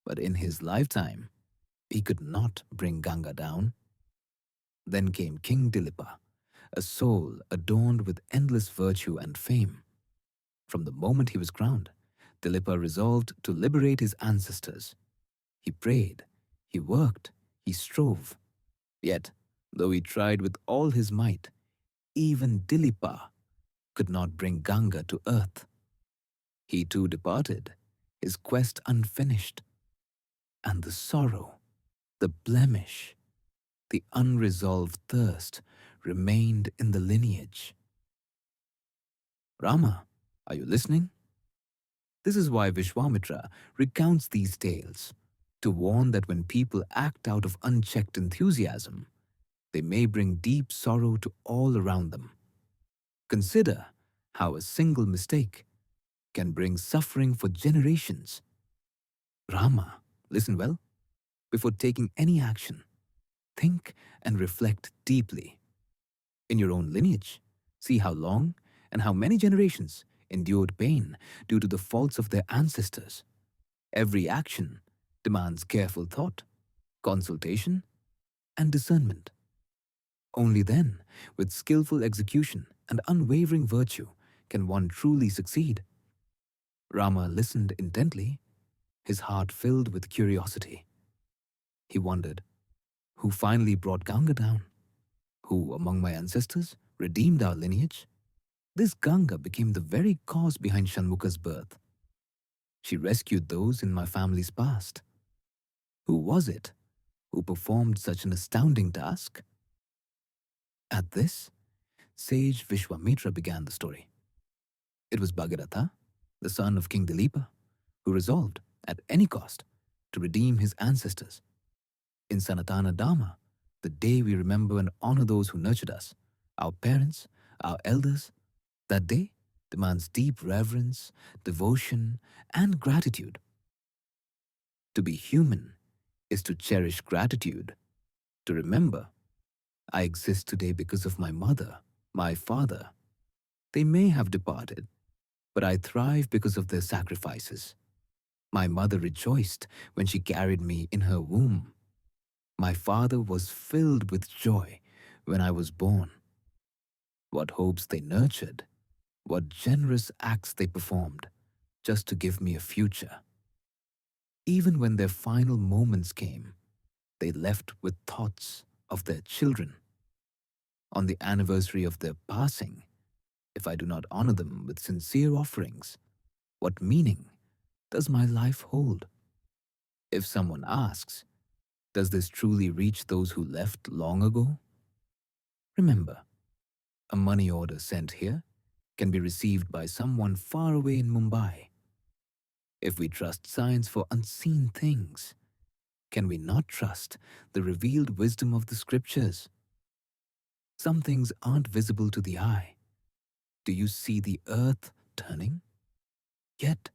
but in his lifetime, he could not bring Ganga down. Then came King Dilipa, a soul adorned with endless virtue and fame. From the moment he was crowned, Dilipa resolved to liberate his ancestors. He prayed, he worked, he strove. Yet, though he tried with all his might, even Dilipa could not bring Ganga to earth. He too departed, his quest unfinished. And the sorrow, the blemish, the unresolved thirst remained in the lineage. Rama, are you listening? This is why Vishwamitra recounts these tales, to warn that when people act out of unchecked enthusiasm, they may bring deep sorrow to all around them. Consider how a single mistake, can bring suffering for generations. Rama, listen well. Before taking any action, think and reflect deeply. In your own lineage, see how long and how many generations endured pain due to the faults of their ancestors. Every action demands careful thought, consultation, and discernment. Only then, with skillful execution and unwavering virtue, can one truly succeed. Rama listened intently, his heart filled with curiosity. He wondered, who finally brought Ganga down? Who, among my ancestors, redeemed our lineage? This Ganga became the very cause behind Shanmuka's birth. She rescued those in my family's past. Who was it who performed such an astounding task? At this, sage Vishwamitra began the story. It was Bhagirath, the son of King Dilipa, who resolved, at any cost, to redeem his ancestors. In Sanatana Dharma, the day we remember and honor those who nurtured us, our parents, our elders, that day demands deep reverence, devotion, and gratitude. To be human is to cherish gratitude, to remember, I exist today because of my mother, my father. They may have departed, but I thrive because of their sacrifices. My mother rejoiced when she carried me in her womb. My father was filled with joy when I was born. What hopes they nurtured, what generous acts they performed, just to give me a future. Even when their final moments came, they left with thoughts of their children. On the anniversary of their passing, if I do not honor them with sincere offerings, what meaning does my life hold? If someone asks, does this truly reach those who left long ago? Remember, a money order sent here can be received by someone far away in Mumbai. If we trust science for unseen things, can we not trust the revealed wisdom of the scriptures? Some things aren't visible to the eye. Do you see the earth turning? Yet,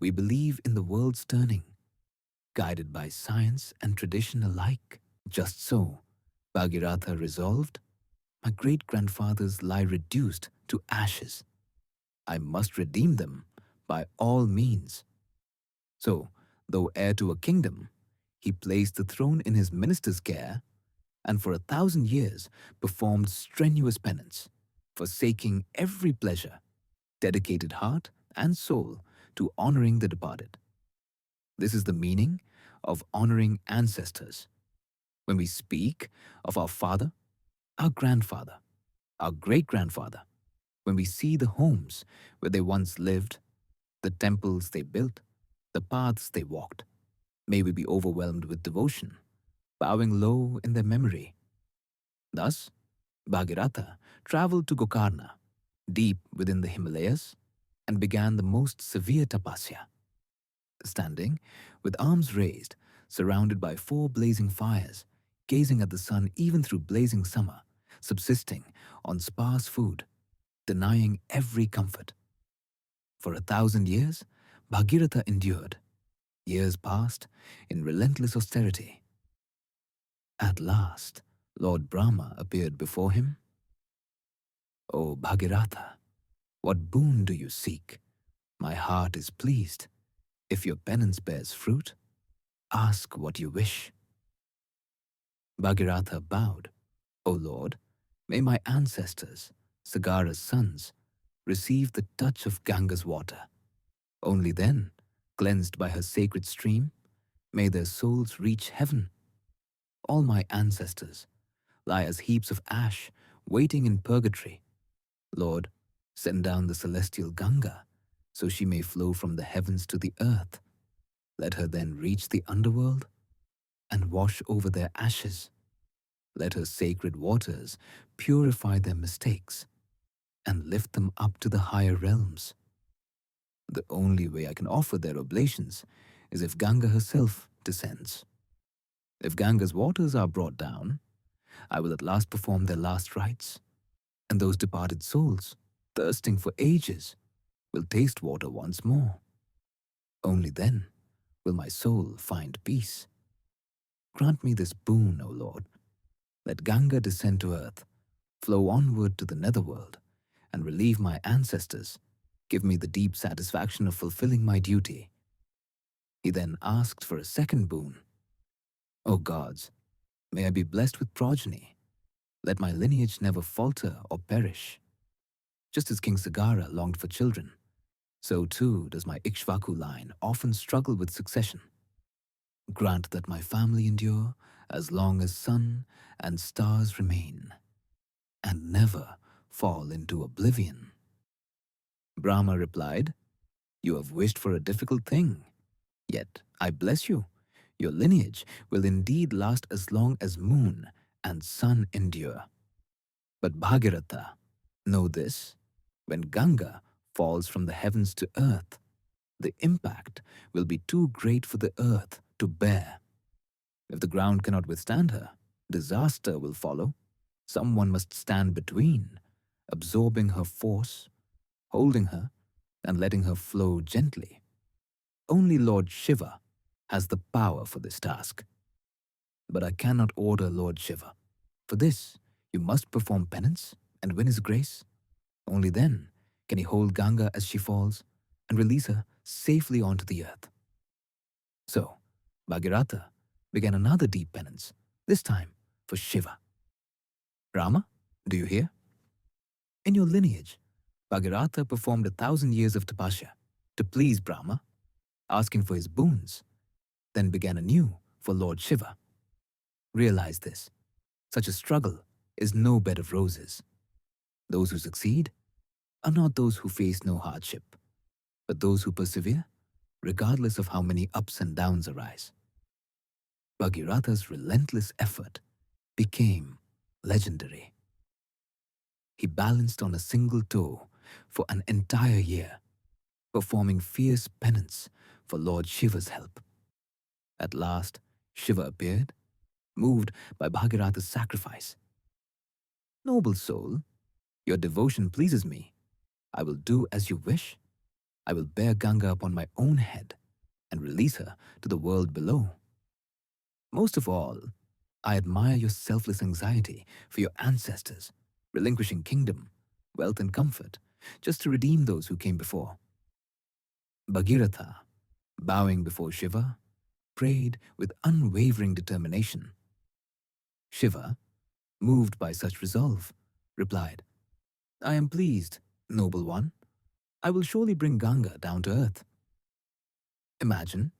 we believe in the world's turning, guided by science and tradition alike. Just so, Bhagirath resolved, my great-grandfathers lie reduced to ashes. I must redeem them by all means. So, though heir to a kingdom, he placed the throne in his minister's care and for 1,000 years performed strenuous penance, forsaking every pleasure, dedicated heart and soul to honoring the departed. This is the meaning of honoring ancestors. When we speak of our father, our grandfather, our great-grandfather, when we see the homes where they once lived, the temples they built, the paths they walked, may we be overwhelmed with devotion, bowing low in their memory. Thus, Bhagirath traveled to Gokarna, deep within the Himalayas, and began the most severe tapasya. Standing, with arms raised, surrounded by 4 blazing fires, gazing at the sun even through blazing summer, subsisting on sparse food, denying every comfort. For 1,000 years, Bhagirath endured. Years passed in relentless austerity. At last, Lord Rama appeared before him. O Bhagirath, what boon do you seek? My heart is pleased. If your penance bears fruit, ask what you wish. Bhagirath bowed. O Lord, may my ancestors, Sagara's sons, receive the touch of Ganga's water. Only then, cleansed by her sacred stream, may their souls reach heaven. All my ancestors lie as heaps of ash waiting in purgatory. Lord, send down the celestial Ganga so she may flow from the heavens to the earth. Let her then reach the underworld and wash over their ashes. Let her sacred waters purify their mistakes and lift them up to the higher realms. The only way I can offer their oblations is if Ganga herself descends. If Ganga's waters are brought down, I will at last perform their last rites, and those departed souls, thirsting for ages, will taste water once more. Only then will my soul find peace. Grant me this boon, O Lord. Let Ganga descend to earth, flow onward to the netherworld, and relieve my ancestors. Give me the deep satisfaction of fulfilling my duty. He then asked for a second boon. O gods, may I be blessed with progeny. Let my lineage never falter or perish. Just as King Sagara longed for children, so too does my Ikshvaku line often struggle with succession. Grant that my family endure as long as sun and stars remain, and never fall into oblivion. Brahma replied, You have wished for a difficult thing. Yet I bless you. Your lineage will indeed last as long as moon and sun endure. But Bhagiratha, know this, when Ganga falls from the heavens to earth, the impact will be too great for the earth to bear. If the ground cannot withstand her, disaster will follow. Someone must stand between, absorbing her force, holding her, and letting her flow gently. Only Lord Shiva has the power for this task. But I cannot order Lord Shiva. For this, you must perform penance and win his grace. Only then can he hold Ganga as she falls and release her safely onto the earth. So, Bhagiratha began another deep penance, this time for Shiva. Rama, do you hear? In your lineage, Bhagiratha performed 1,000 years of tapasya to please Brahma, asking for his boons, then began anew for Lord Shiva. Realize this, such a struggle is no bed of roses. Those who succeed are not those who face no hardship, but those who persevere, regardless of how many ups and downs arise. Bhagiratha's relentless effort became legendary. He balanced on a single toe for an entire year, performing fierce penance for Lord Shiva's help. At last, Shiva appeared, moved by Bhagiratha's sacrifice. Noble soul, your devotion pleases me. I will do as you wish. I will bear Ganga upon my own head and release her to the world below. Most of all, I admire your selfless anxiety for your ancestors, relinquishing kingdom, wealth and comfort, just to redeem those who came before. Bhagiratha, bowing before Shiva, prayed with unwavering determination. Shiva, moved by such resolve, replied, I am pleased, noble one. I will surely bring Ganga down to earth. Imagine,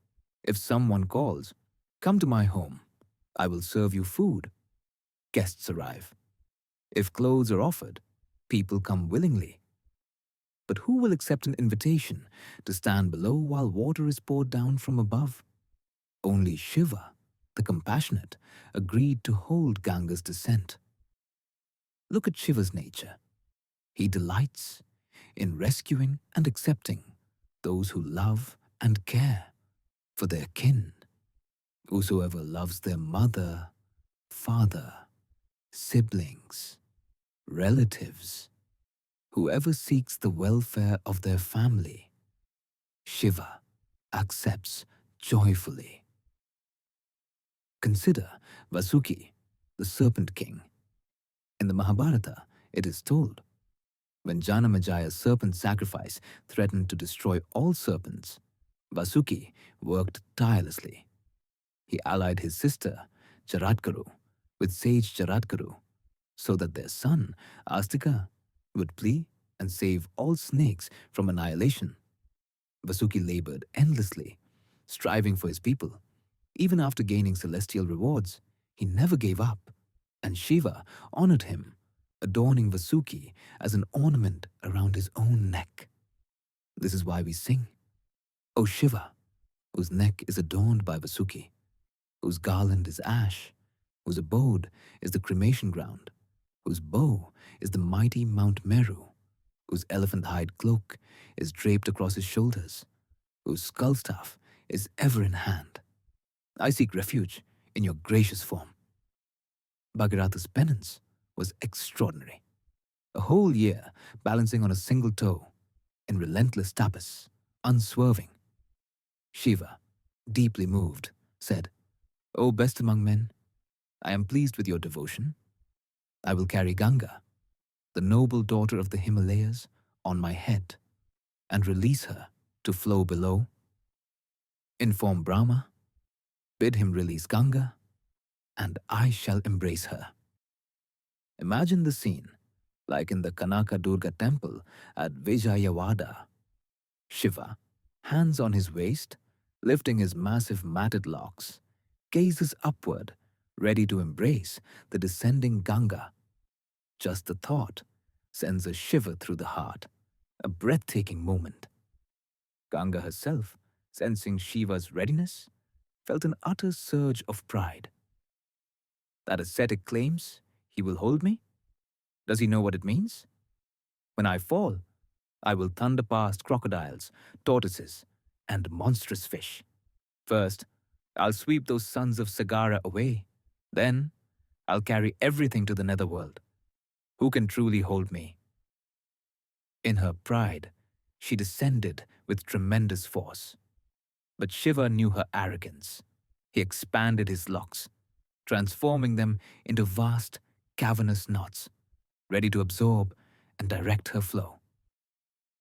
if someone calls, Come to my home, I will serve you food. Guests arrive. If clothes are offered, people come willingly. But who will accept an invitation to stand below while water is poured down from above? Only Shiva, the compassionate, agreed to hold Ganga's descent. Look at Shiva's nature. He delights in rescuing and accepting those who love and care for their kin. Whosoever loves their mother, father, siblings, relatives, whoever seeks the welfare of their family, Shiva accepts joyfully. Consider Vasuki, the serpent king. In the Mahabharata, it is told, when Janamajaya's serpent sacrifice threatened to destroy all serpents, Vasuki worked tirelessly. He allied his sister, Jaradkaru, with sage Jaradkaru, so that their son, Astika, would flee and save all snakes from annihilation. Vasuki labored endlessly, striving for his people. Even after gaining celestial rewards, he never gave up, and Shiva honored him, adorning Vasuki as an ornament around his own neck. This is why we sing, O Shiva, whose neck is adorned by Vasuki, whose garland is ash, whose abode is the cremation ground, whose bow is the mighty Mount Meru, whose elephant hide cloak is draped across his shoulders, whose skull staff is ever in hand. I seek refuge in your gracious form. Bhagiratha's penance was extraordinary. A whole year balancing on a single toe, in relentless tapas, unswerving. Shiva, deeply moved, said, O best among men, I am pleased with your devotion. I will carry Ganga, the noble daughter of the Himalayas, on my head and release her to flow below. Inform Brahma, bid him release Ganga, and I shall embrace her. Imagine the scene, like in the Kanaka Durga temple at Vijayawada. Shiva, hands on his waist, lifting his massive matted locks, gazes upward, ready to embrace the descending Ganga. Just the thought sends a shiver through the heart, a breathtaking moment. Ganga herself, sensing Shiva's readiness, felt an utter surge of pride. That ascetic claims he will hold me? Does he know what it means? When I fall, I will thunder past crocodiles, tortoises, and monstrous fish. First, I'll sweep those sons of Sagara away. Then, I'll carry everything to the netherworld. Who can truly hold me? In her pride, she descended with tremendous force. But Shiva knew her arrogance. He expanded his locks, transforming them into vast, cavernous knots, ready to absorb and direct her flow.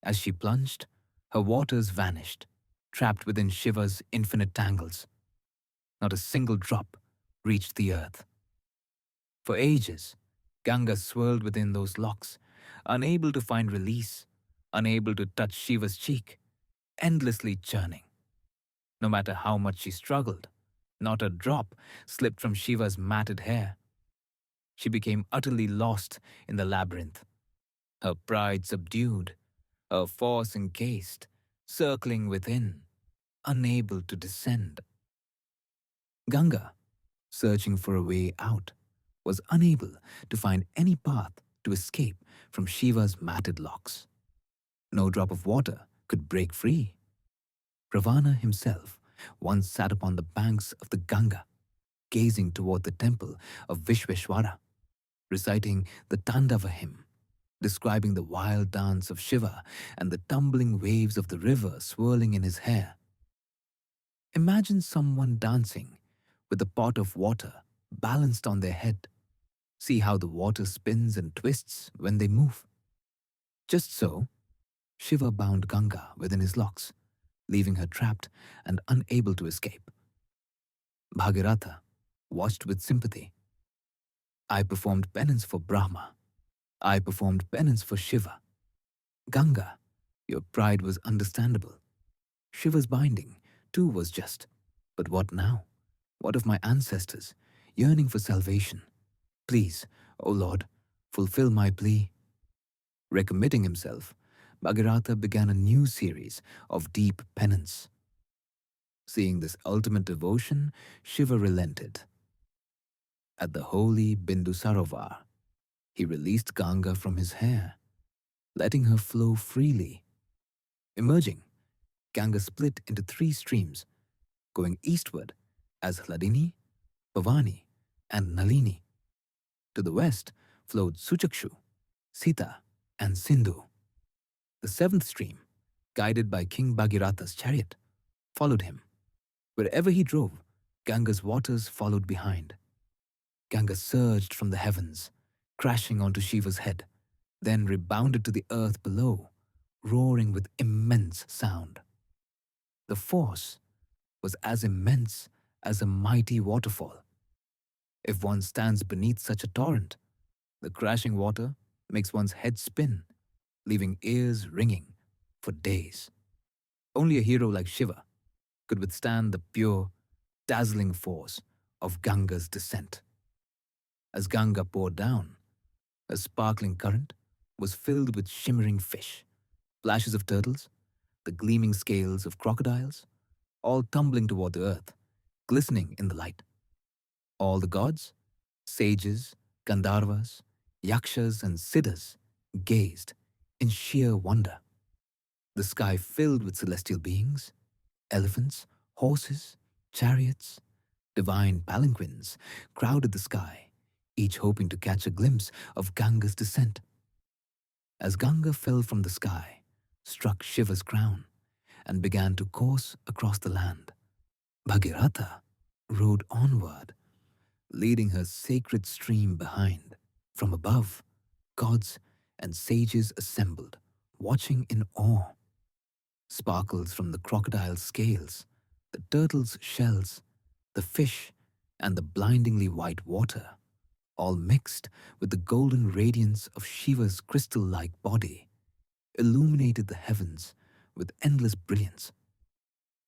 As she plunged, her waters vanished, trapped within Shiva's infinite tangles. Not a single drop reached the earth. For ages, Ganga swirled within those locks, unable to find release, unable to touch Shiva's cheek, endlessly churning. No matter how much she struggled, not a drop slipped from Shiva's matted hair. She became utterly lost in the labyrinth, her pride subdued, her force encased, circling within, unable to descend. Ganga, searching for a way out, was unable to find any path to escape from Shiva's matted locks. No drop of water could break free. Ravana himself once sat upon the banks of the Ganga, gazing toward the temple of Vishveshwara, reciting the Tandava hymn, describing the wild dance of Shiva and the tumbling waves of the river swirling in his hair. Imagine someone dancing with a pot of water balanced on their head. See how the water spins and twists when they move. Just so, Shiva bound Ganga within his locks, leaving her trapped and unable to escape. Bhagirath watched with sympathy. I performed penance for Brahma. I performed penance for Shiva. Ganga, your pride was understandable. Shiva's binding, too, was just. But what now? What of my ancestors, yearning for salvation? Please, O Lord, fulfill my plea. Recommitting himself, Bhagirath began a new series of deep penance. Seeing this ultimate devotion, Shiva relented. At the holy Bindu Sarovar, he released Ganga from his hair, letting her flow freely. Emerging, Ganga split into 3 streams, going eastward as Hladini, Bhavani, and Nalini. To the west flowed Suchakshu, Sita, and Sindhu. The 7th stream, guided by King Bhagiratha's chariot, followed him. Wherever he drove, Ganga's waters followed behind. Ganga surged from the heavens, crashing onto Shiva's head, then rebounded to the earth below, roaring with immense sound. The force was as immense as a mighty waterfall. If one stands beneath such a torrent, the crashing water makes one's head spin, leaving ears ringing for days. Only a hero like Shiva could withstand the pure, dazzling force of Ganga's descent. As Ganga poured down, a sparkling current was filled with shimmering fish, flashes of turtles, the gleaming scales of crocodiles, all tumbling toward the earth, glistening in the light. All the gods, sages, Gandharvas, Yakshas, and Siddhas gazed in sheer wonder. The sky filled with celestial beings, elephants, horses, chariots, divine palanquins crowded the sky, each hoping to catch a glimpse of Ganga's descent. As Ganga fell from the sky, struck Shiva's crown and began to course across the land. Bhagirath rode onward, leading her sacred stream behind. From above, gods and sages assembled, watching in awe. Sparkles from the crocodile's scales, the turtle's shells, the fish, and the blindingly white water, all mixed with the golden radiance of Shiva's crystal-like body, illuminated the heavens with endless brilliance.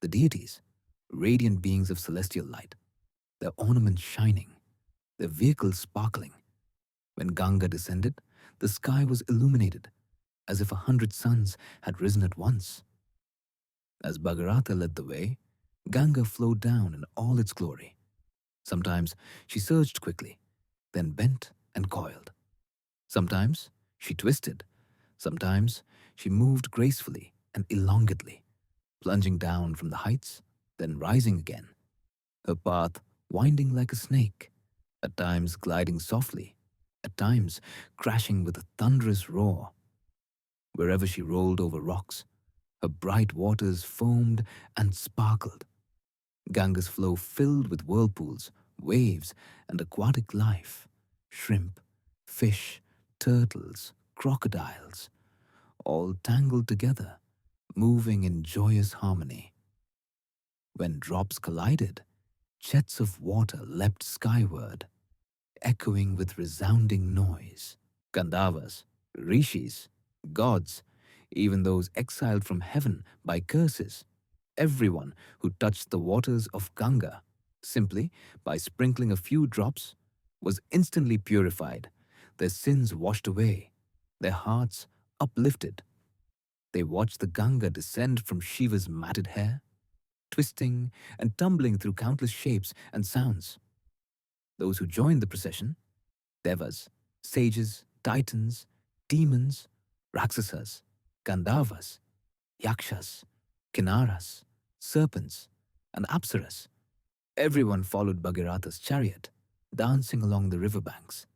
The deities, radiant beings of celestial light, their ornaments shining, their vehicles sparkling. When Ganga descended, the sky was illuminated as if 100 suns had risen at once. As Bhagirath led the way, Ganga flowed down in all its glory. Sometimes she surged quickly, then bent and coiled. Sometimes she twisted, sometimes she moved gracefully and elongately, plunging down from the heights, then rising again, her path winding like a snake, at times gliding softly, at times crashing with a thunderous roar. Wherever she rolled over rocks, her bright waters foamed and sparkled. Ganga's flow filled with whirlpools, waves, and aquatic life. Shrimp, fish, turtles, crocodiles, all tangled together, moving in joyous harmony. When drops collided, jets of water leapt skyward, echoing with resounding noise. Gandharvas, rishis, gods, even those exiled from heaven by curses, everyone who touched the waters of Ganga simply by sprinkling a few drops was instantly purified, their sins washed away, their hearts uplifted. They watched the Ganga descend from Shiva's matted hair, twisting and tumbling through countless shapes and sounds. Those who joined the procession, devas, sages, titans, demons, rakshasas, Gandharvas, yakshas, kinnaras, serpents, and apsaras, everyone followed Bhagirath's chariot, dancing along the riverbanks,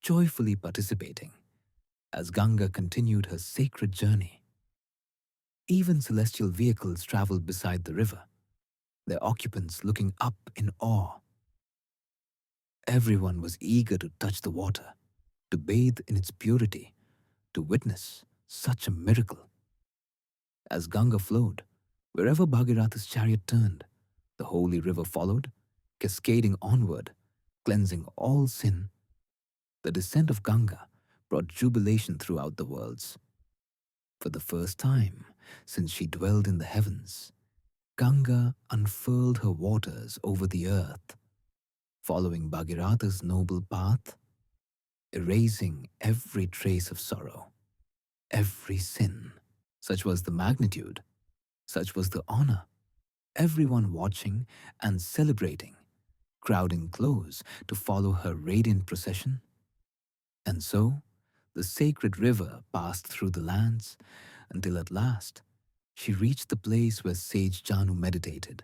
joyfully participating as Ganga continued her sacred journey. Even celestial vehicles traveled beside the river, their occupants looking up in awe. Everyone was eager to touch the water, to bathe in its purity, to witness such a miracle. As Ganga flowed, wherever Bhagirath's chariot turned, the holy river followed, cascading onward, cleansing all sin. The descent of Ganga brought jubilation throughout the worlds. For the first time since she dwelled in the heavens, Ganga unfurled her waters over the earth, following Bhagirath's noble path, erasing every trace of sorrow, every sin. Such was the magnitude, such was the honor, everyone watching and celebrating, crowding close to follow her radiant procession. And so, the sacred river passed through the lands until at last she reached the place where sage Janu meditated.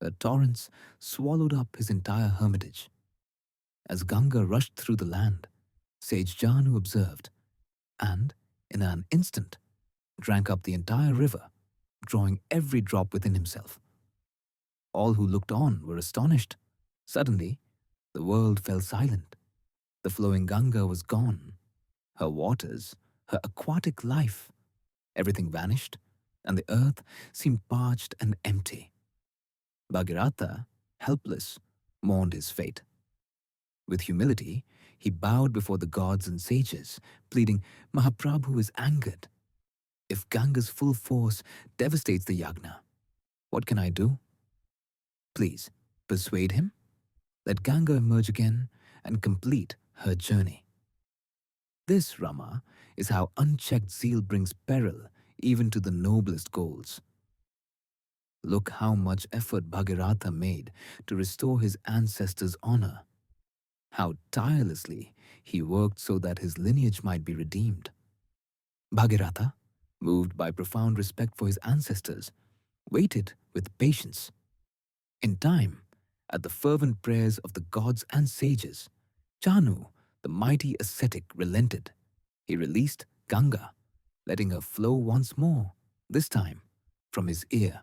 Her torrents swallowed up his entire hermitage. As Ganga rushed through the land, sage Janu observed, and, in an instant, drank up the entire river, drawing every drop within himself. All who looked on were astonished. Suddenly, the world fell silent. The flowing Ganga was gone. Her waters, her aquatic life, everything vanished, and the earth seemed parched and empty. Bhagiratha, helpless, mourned his fate. With humility, he bowed before the gods and sages, pleading, Mahaprabhu is angered. If Ganga's full force devastates the yagna, what can I do? Please, persuade him. Let Ganga emerge again and complete her journey. This, Rama, is how unchecked zeal brings peril even to the noblest goals. Look how much effort Bhagiratha made to restore his ancestors' honor. How tirelessly he worked so that his lineage might be redeemed. Bhagiratha, moved by profound respect for his ancestors, waited with patience. In time, at the fervent prayers of the gods and sages, Janu, the mighty ascetic, relented. He released Ganga, letting her flow once more, this time from his ear.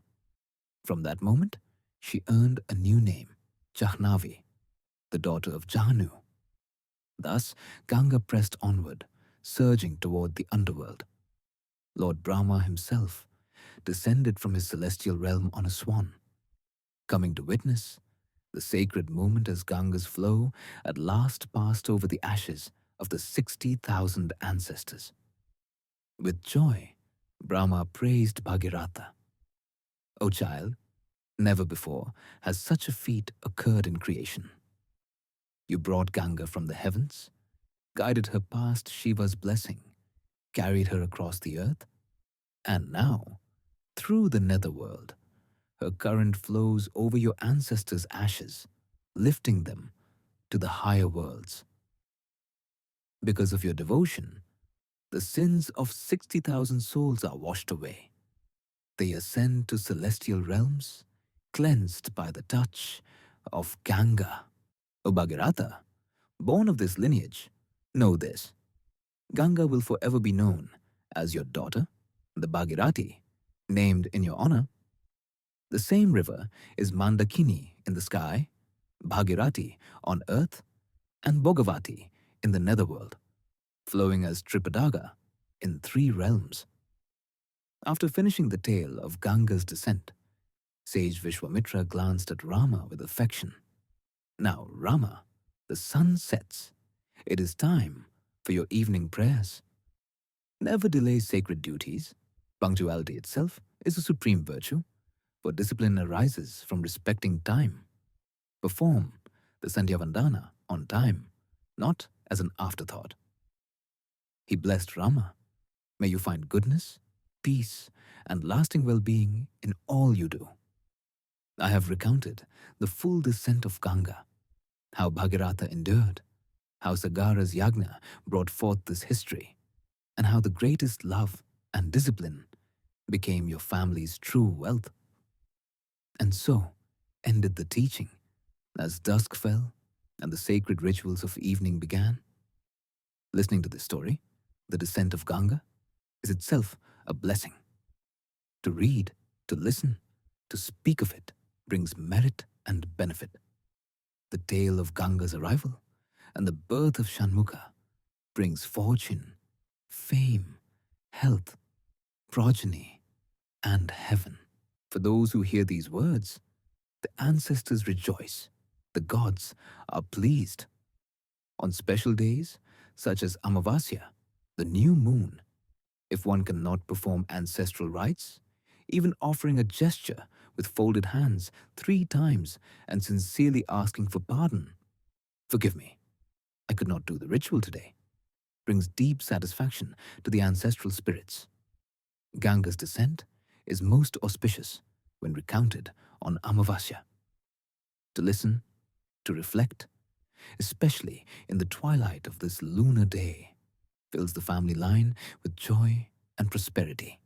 From that moment, she earned a new name, Jahnavi, the daughter of Jahanu. Thus, Ganga pressed onward, surging toward the underworld. Lord Brahma himself descended from his celestial realm on a swan, coming to witness the sacred moment as Ganga's flow at last passed over the ashes of the 60,000 ancestors. With joy, Brahma praised Bhagirath. O child, never before has such a feat occurred in creation. You brought Ganga from the heavens, guided her past Shiva's blessing, carried her across the earth, and now, through the netherworld, her current flows over your ancestors' ashes, lifting them to the higher worlds. Because of your devotion, the sins of 60,000 souls are washed away. They ascend to celestial realms, cleansed by the touch of Ganga. O Bhagirath, born of this lineage, know this. Ganga will forever be known as your daughter, the Bhagirati, named in your honor. The same river is Mandakini in the sky, Bhagirati on earth, and Bhogavati in the netherworld, flowing as Tripadaga in 3 realms. After finishing the tale of Ganga's descent, sage Vishwamitra glanced at Rama with affection. Now, Rama, the sun sets. It is time for your evening prayers. Never delay sacred duties. Punctuality itself is a supreme virtue, for discipline arises from respecting time. Perform the Sandhya Vandana on time, not as an afterthought. He blessed Rama. May you find goodness, peace, and lasting well-being in all you do. I have recounted the full descent of Ganga, how Bhagirath endured, how Sagara's yagna brought forth this history, and how the greatest love and discipline became your family's true wealth. And so ended the teaching as dusk fell and the sacred rituals of evening began. Listening to this story, the descent of Ganga, is itself a blessing. To read, to listen, to speak of it brings merit and benefit. The tale of Ganga's arrival and the birth of Shanmukha brings fortune, fame, health, progeny, and heaven. For those who hear these words, the ancestors rejoice, the gods are pleased. On special days, such as Amavasya, the new moon, if one cannot perform ancestral rites, even offering a gesture with folded hands 3 times and sincerely asking for pardon, "Forgive me, I could not do the ritual today," brings deep satisfaction to the ancestral spirits. Ganga's descent is most auspicious when recounted on Amavasya. To listen, to reflect, especially in the twilight of this lunar day, fills the family line with joy and prosperity.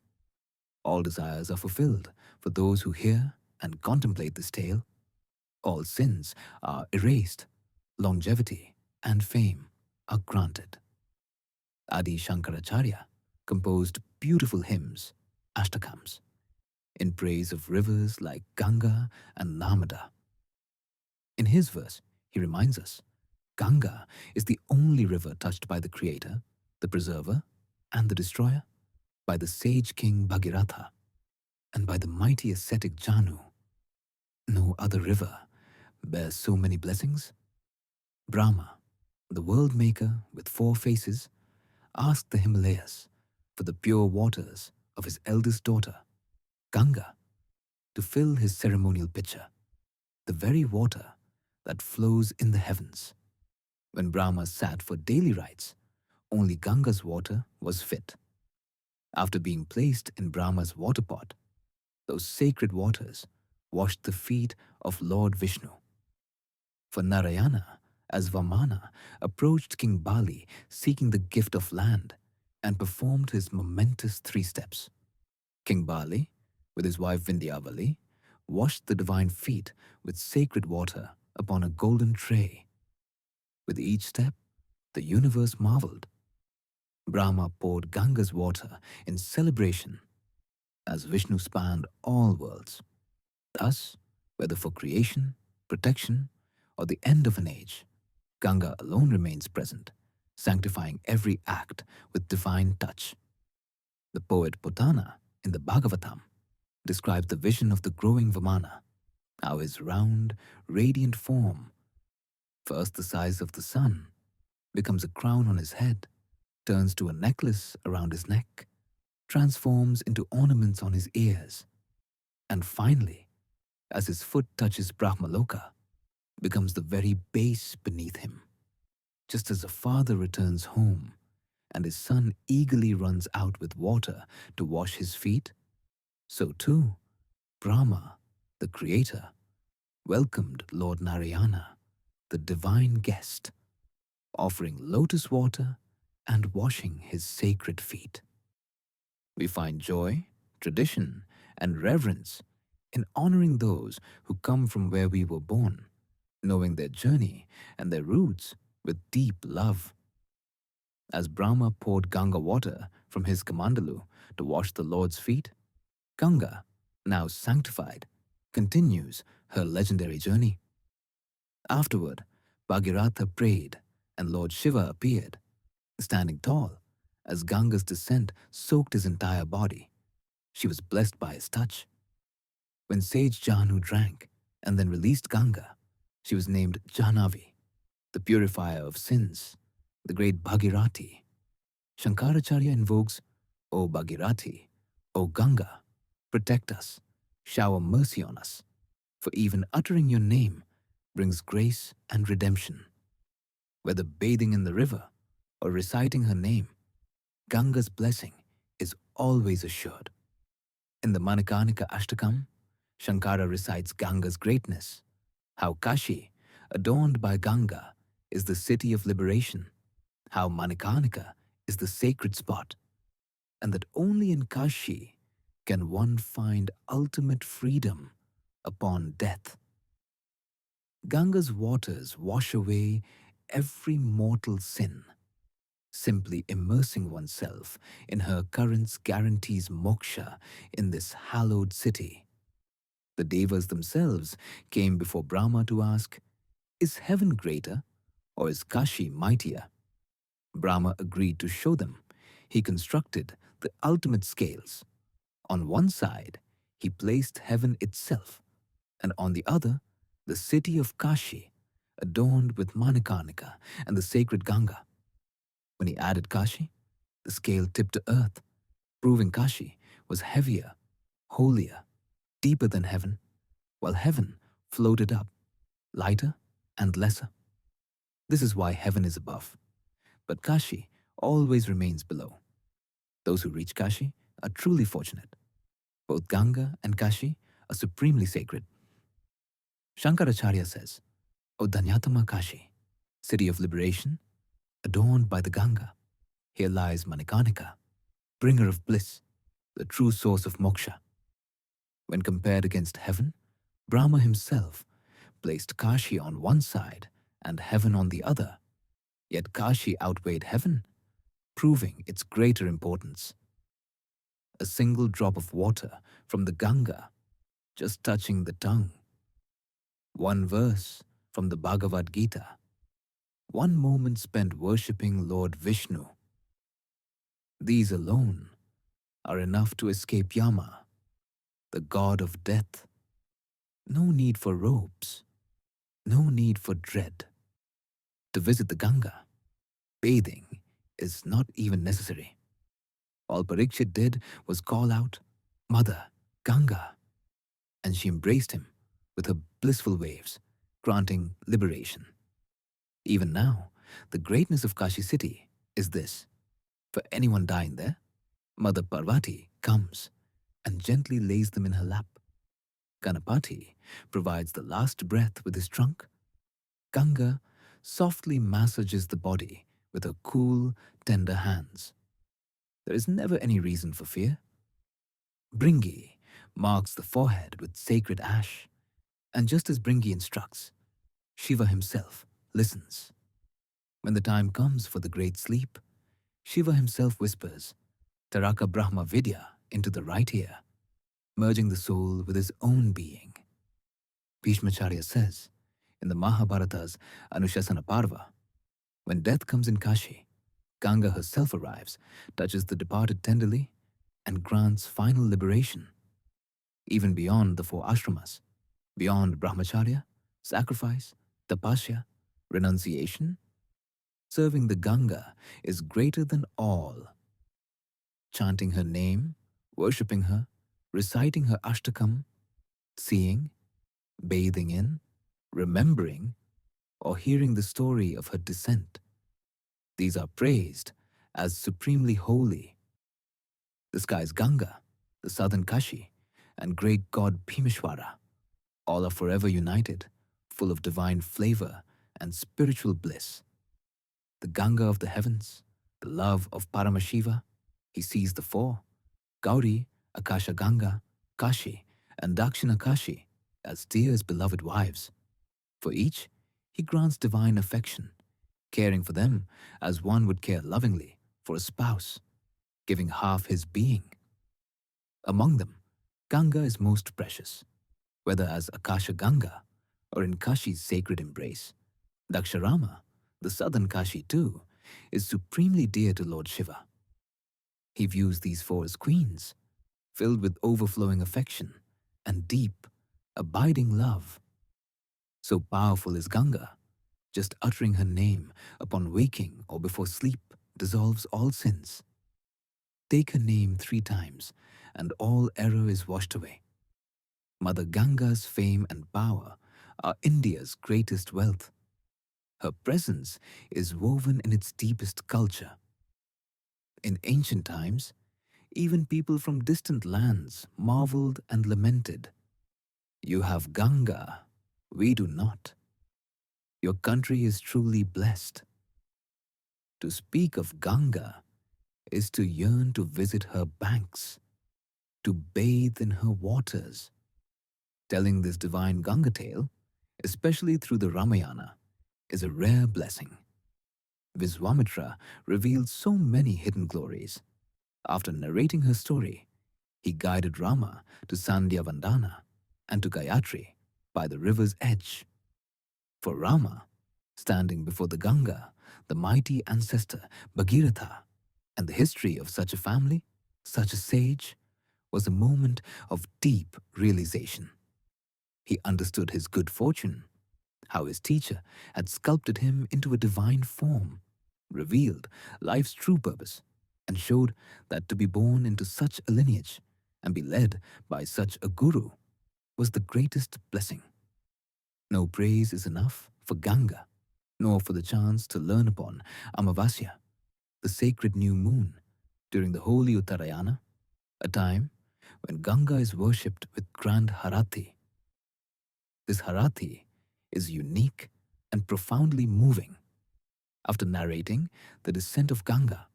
All desires are fulfilled for those who hear and contemplate this tale. All sins are erased, longevity and fame are granted. Adi Shankaracharya composed beautiful hymns, ashtakams, in praise of rivers like Ganga and Narmada. In his verse, he reminds us, Ganga is the only river touched by the Creator, the Preserver, and the Destroyer, by the sage king Bhagiratha, and by the mighty ascetic Janu. No other river bears so many blessings. Brahma, the world maker with 4 faces, asked the Himalayas for the pure waters of his eldest daughter, Ganga, to fill his ceremonial pitcher, the very water that flows in the heavens. When Brahma sat for daily rites, only Ganga's water was fit. After being placed in Brahma's water pot, those sacred waters washed the feet of Lord Vishnu. For Narayana, as Vamana, approached King Bali seeking the gift of land and performed his momentous 3 steps. King Bali, with his wife Vindhyavali, washed the divine feet with sacred water upon a golden tray. With each step, the universe marveled. Brahma poured Ganga's water in celebration as Vishnu spanned all worlds. Thus, whether for creation, protection, or the end of an age, Ganga alone remains present, sanctifying every act with divine touch. The poet Putana in the Bhagavatam describes the vision of the growing Vamana, how his round, radiant form, first the size of the sun, becomes a crown on his head, turns to a necklace around his neck, transforms into ornaments on his ears, and finally, as his foot touches Brahmaloka, becomes the very base beneath him. Just as a father returns home and his son eagerly runs out with water to wash his feet, so too Brahma, the creator, welcomed Lord Narayana, the divine guest, offering lotus water and washing his sacred feet. We find joy, tradition, and reverence in honoring those who come from where we were born, knowing their journey and their roots with deep love. As Brahma poured Ganga water from his Kamandalu to wash the Lord's feet, Ganga, now sanctified, continues her legendary journey. Afterward, Bhagirath prayed and Lord Shiva appeared, standing tall, as Ganga's descent soaked his entire body. She was blessed by his touch. When sage Jahnu drank and then released Ganga, she was named Jahnavi, the purifier of sins, the great Bhagirathi. Shankaracharya invokes, O Bhagirathi, O Ganga, protect us, shower mercy on us, for even uttering your name brings grace and redemption. Whether bathing in the river or reciting her name, Ganga's blessing is always assured. In the Manikarnika Ashtakam, Shankara recites Ganga's greatness, how Kashi, adorned by Ganga, is the city of liberation, how Manikarnika is the sacred spot, and that only in Kashi can one find ultimate freedom upon death. Ganga's waters wash away every mortal sin. Simply immersing oneself in her currents guarantees moksha in this hallowed city. The Devas themselves came before Brahma to ask, is heaven greater or is Kashi mightier? Brahma agreed to show them. He constructed the ultimate scales. On one side, he placed heaven itself, and on the other, the city of Kashi, adorned with Manikarnika and the sacred Ganga. When he added Kashi, the scale tipped to earth, proving Kashi was heavier, holier, deeper than heaven, while heaven floated up, lighter and lesser. This is why heaven is above, but Kashi always remains below. Those who reach Kashi are truly fortunate. Both Ganga and Kashi are supremely sacred. Shankaracharya says, O Dhanyatama Kashi, city of liberation, adorned by the Ganga, here lies Manikarnika, bringer of bliss, the true source of moksha. When compared against heaven, Brahma himself placed Kashi on one side and heaven on the other, yet Kashi outweighed heaven, proving its greater importance. A single drop of water from the Ganga, just touching the tongue. One verse from the Bhagavad Gita. One moment spent worshipping Lord Vishnu. These alone are enough to escape Yama, the god of death. No need for robes, no need for dread. To visit the Ganga, bathing is not even necessary. All Parikshit did was call out, Mother, Ganga, and she embraced him with her blissful waves, granting liberation. Even now, the greatness of Kashi city is this. For anyone dying there, Mother Parvati comes and gently lays them in her lap. Ganapati provides the last breath with his trunk. Ganga softly massages the body with her cool, tender hands. There is never any reason for fear. Bringi marks the forehead with sacred ash, and just as Bringi instructs, Shiva himself listens. When the time comes for the great sleep, Shiva himself whispers Taraka Brahma Vidya into the right ear, merging the soul with his own being. Bhishmacharya says in the Mahabharata's Anushasana Parva, when death comes in Kashi, Ganga herself arrives, touches the departed tenderly, and grants final liberation, even beyond the four ashramas, beyond brahmacharya, sacrifice, tapasya, renunciation. Serving the Ganga is greater than all. Chanting her name, worshipping her, reciting her ashtakam, seeing, bathing in, remembering, or hearing the story of her descent. These are praised as supremely holy. The sky's Ganga, the southern Kashi, and great god Bhimeshwara, all are forever united, full of divine flavor and spiritual bliss. The Ganga of the heavens, the love of Paramashiva, he sees the four, Gauri, Akasha Ganga, Kashi, and Dakshina Kashi, as dear beloved wives. For each, he grants divine affection, caring for them as one would care lovingly for a spouse, giving half his being. Among them, Ganga is most precious, whether as Akasha Ganga or in Kashi's sacred embrace. Daksharama, the southern Kashi too, is supremely dear to Lord Shiva. He views these four as queens, filled with overflowing affection and deep, abiding love. So powerful is Ganga, just uttering her name upon waking or before sleep dissolves all sins. Take her name 3 times, and all error is washed away. Mother Ganga's fame and power are India's greatest wealth. Her presence is woven in its deepest culture. In ancient times, even people from distant lands marveled and lamented. You have Ganga, we do not. Your country is truly blessed. To speak of Ganga is to yearn to visit her banks, to bathe in her waters. Telling this divine Ganga tale, especially through the Ramayana, is a rare blessing. Viswamitra revealed so many hidden glories. After narrating her story, he guided Rama to Sandhya Vandana and to Gayatri by the river's edge. For Rama, standing before the Ganga, the mighty ancestor Bhagirath, and the history of such a family, such a sage, was a moment of deep realization. He understood his good fortune, how his teacher had sculpted him into a divine form, revealed life's true purpose, and showed that to be born into such a lineage and be led by such a guru was the greatest blessing. No praise is enough for Ganga, nor for the chance to learn upon Amavasya, the sacred new moon, during the holy Uttarayana, a time when Ganga is worshipped with grand Harati. This Harati is unique and profoundly moving. After narrating the descent of Ganga,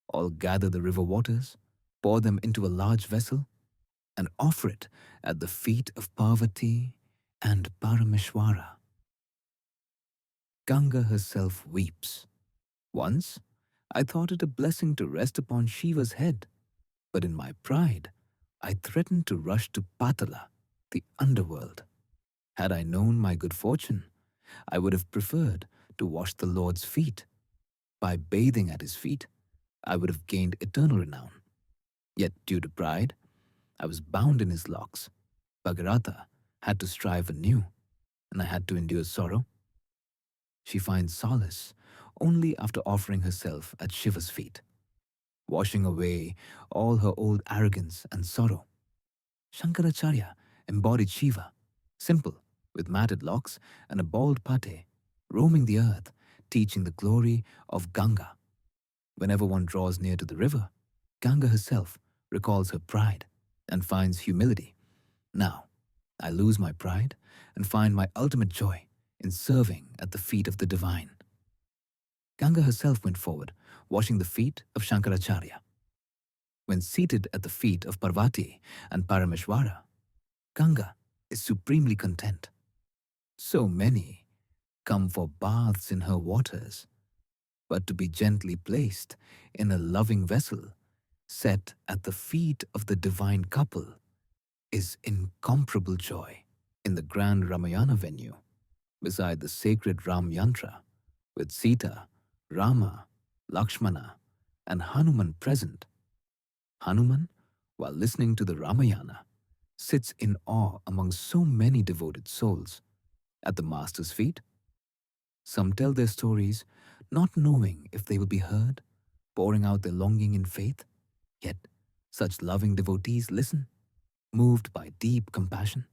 all gather the river waters, pour them into a large vessel, and offer it at the feet of Parvati and Parameshwara. Ganga herself weeps. Once, I thought it a blessing to rest upon Shiva's head, but in my pride, I threatened to rush to Patala, the underworld. Had I known my good fortune, I would have preferred to wash the Lord's feet. By bathing at his feet, I would have gained eternal renown. Yet due to pride, I was bound in his locks. Bhagirata had to strive anew, and I had to endure sorrow. She finds solace only after offering herself at Shiva's feet, washing away all her old arrogance and sorrow. Shankaracharya embodied Shiva, simple, with matted locks and a bald pate, roaming the earth, teaching the glory of Ganga. Whenever one draws near to the river, Ganga herself recalls her pride and finds humility. Now, I lose my pride and find my ultimate joy in serving at the feet of the divine. Ganga herself went forward, washing the feet of Shankaracharya. When seated at the feet of Parvati and Parameshwara, Ganga is supremely content. So many come for baths in her waters. but to be gently placed in a loving vessel set at the feet of the divine couple is incomparable joy. In the grand Ramayana venue, beside the sacred Ram Yantra, with Sita, Rama, Lakshmana, and Hanuman present, Hanuman, while listening to the Ramayana, sits in awe among so many devoted souls. At the Master's feet, some tell their stories, not knowing if they will be heard, pouring out their longing in faith. Yet, such loving devotees listen, moved by deep compassion.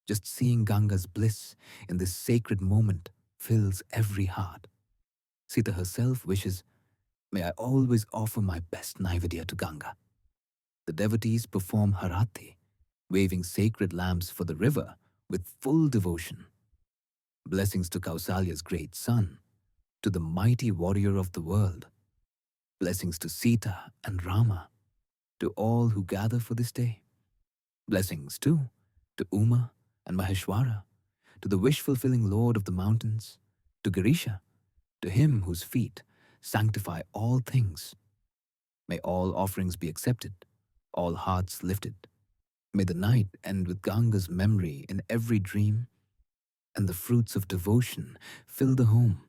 Just seeing Ganga's bliss in this sacred moment fills every heart. Sita herself wishes, "May I always offer my best Naivedya to Ganga." The devotees perform Harati, waving sacred lamps for the river with full devotion. Blessings to Kausalya's great son, to the mighty warrior of the world. Blessings to Sita and Rama, to all who gather for this day. Blessings, too, to Uma and Maheshwara, to the wish-fulfilling Lord of the mountains, to Girisha, to him whose feet sanctify all things. May all offerings be accepted, all hearts lifted. May the night end with Ganga's memory in every dream, and the fruits of devotion fill the home.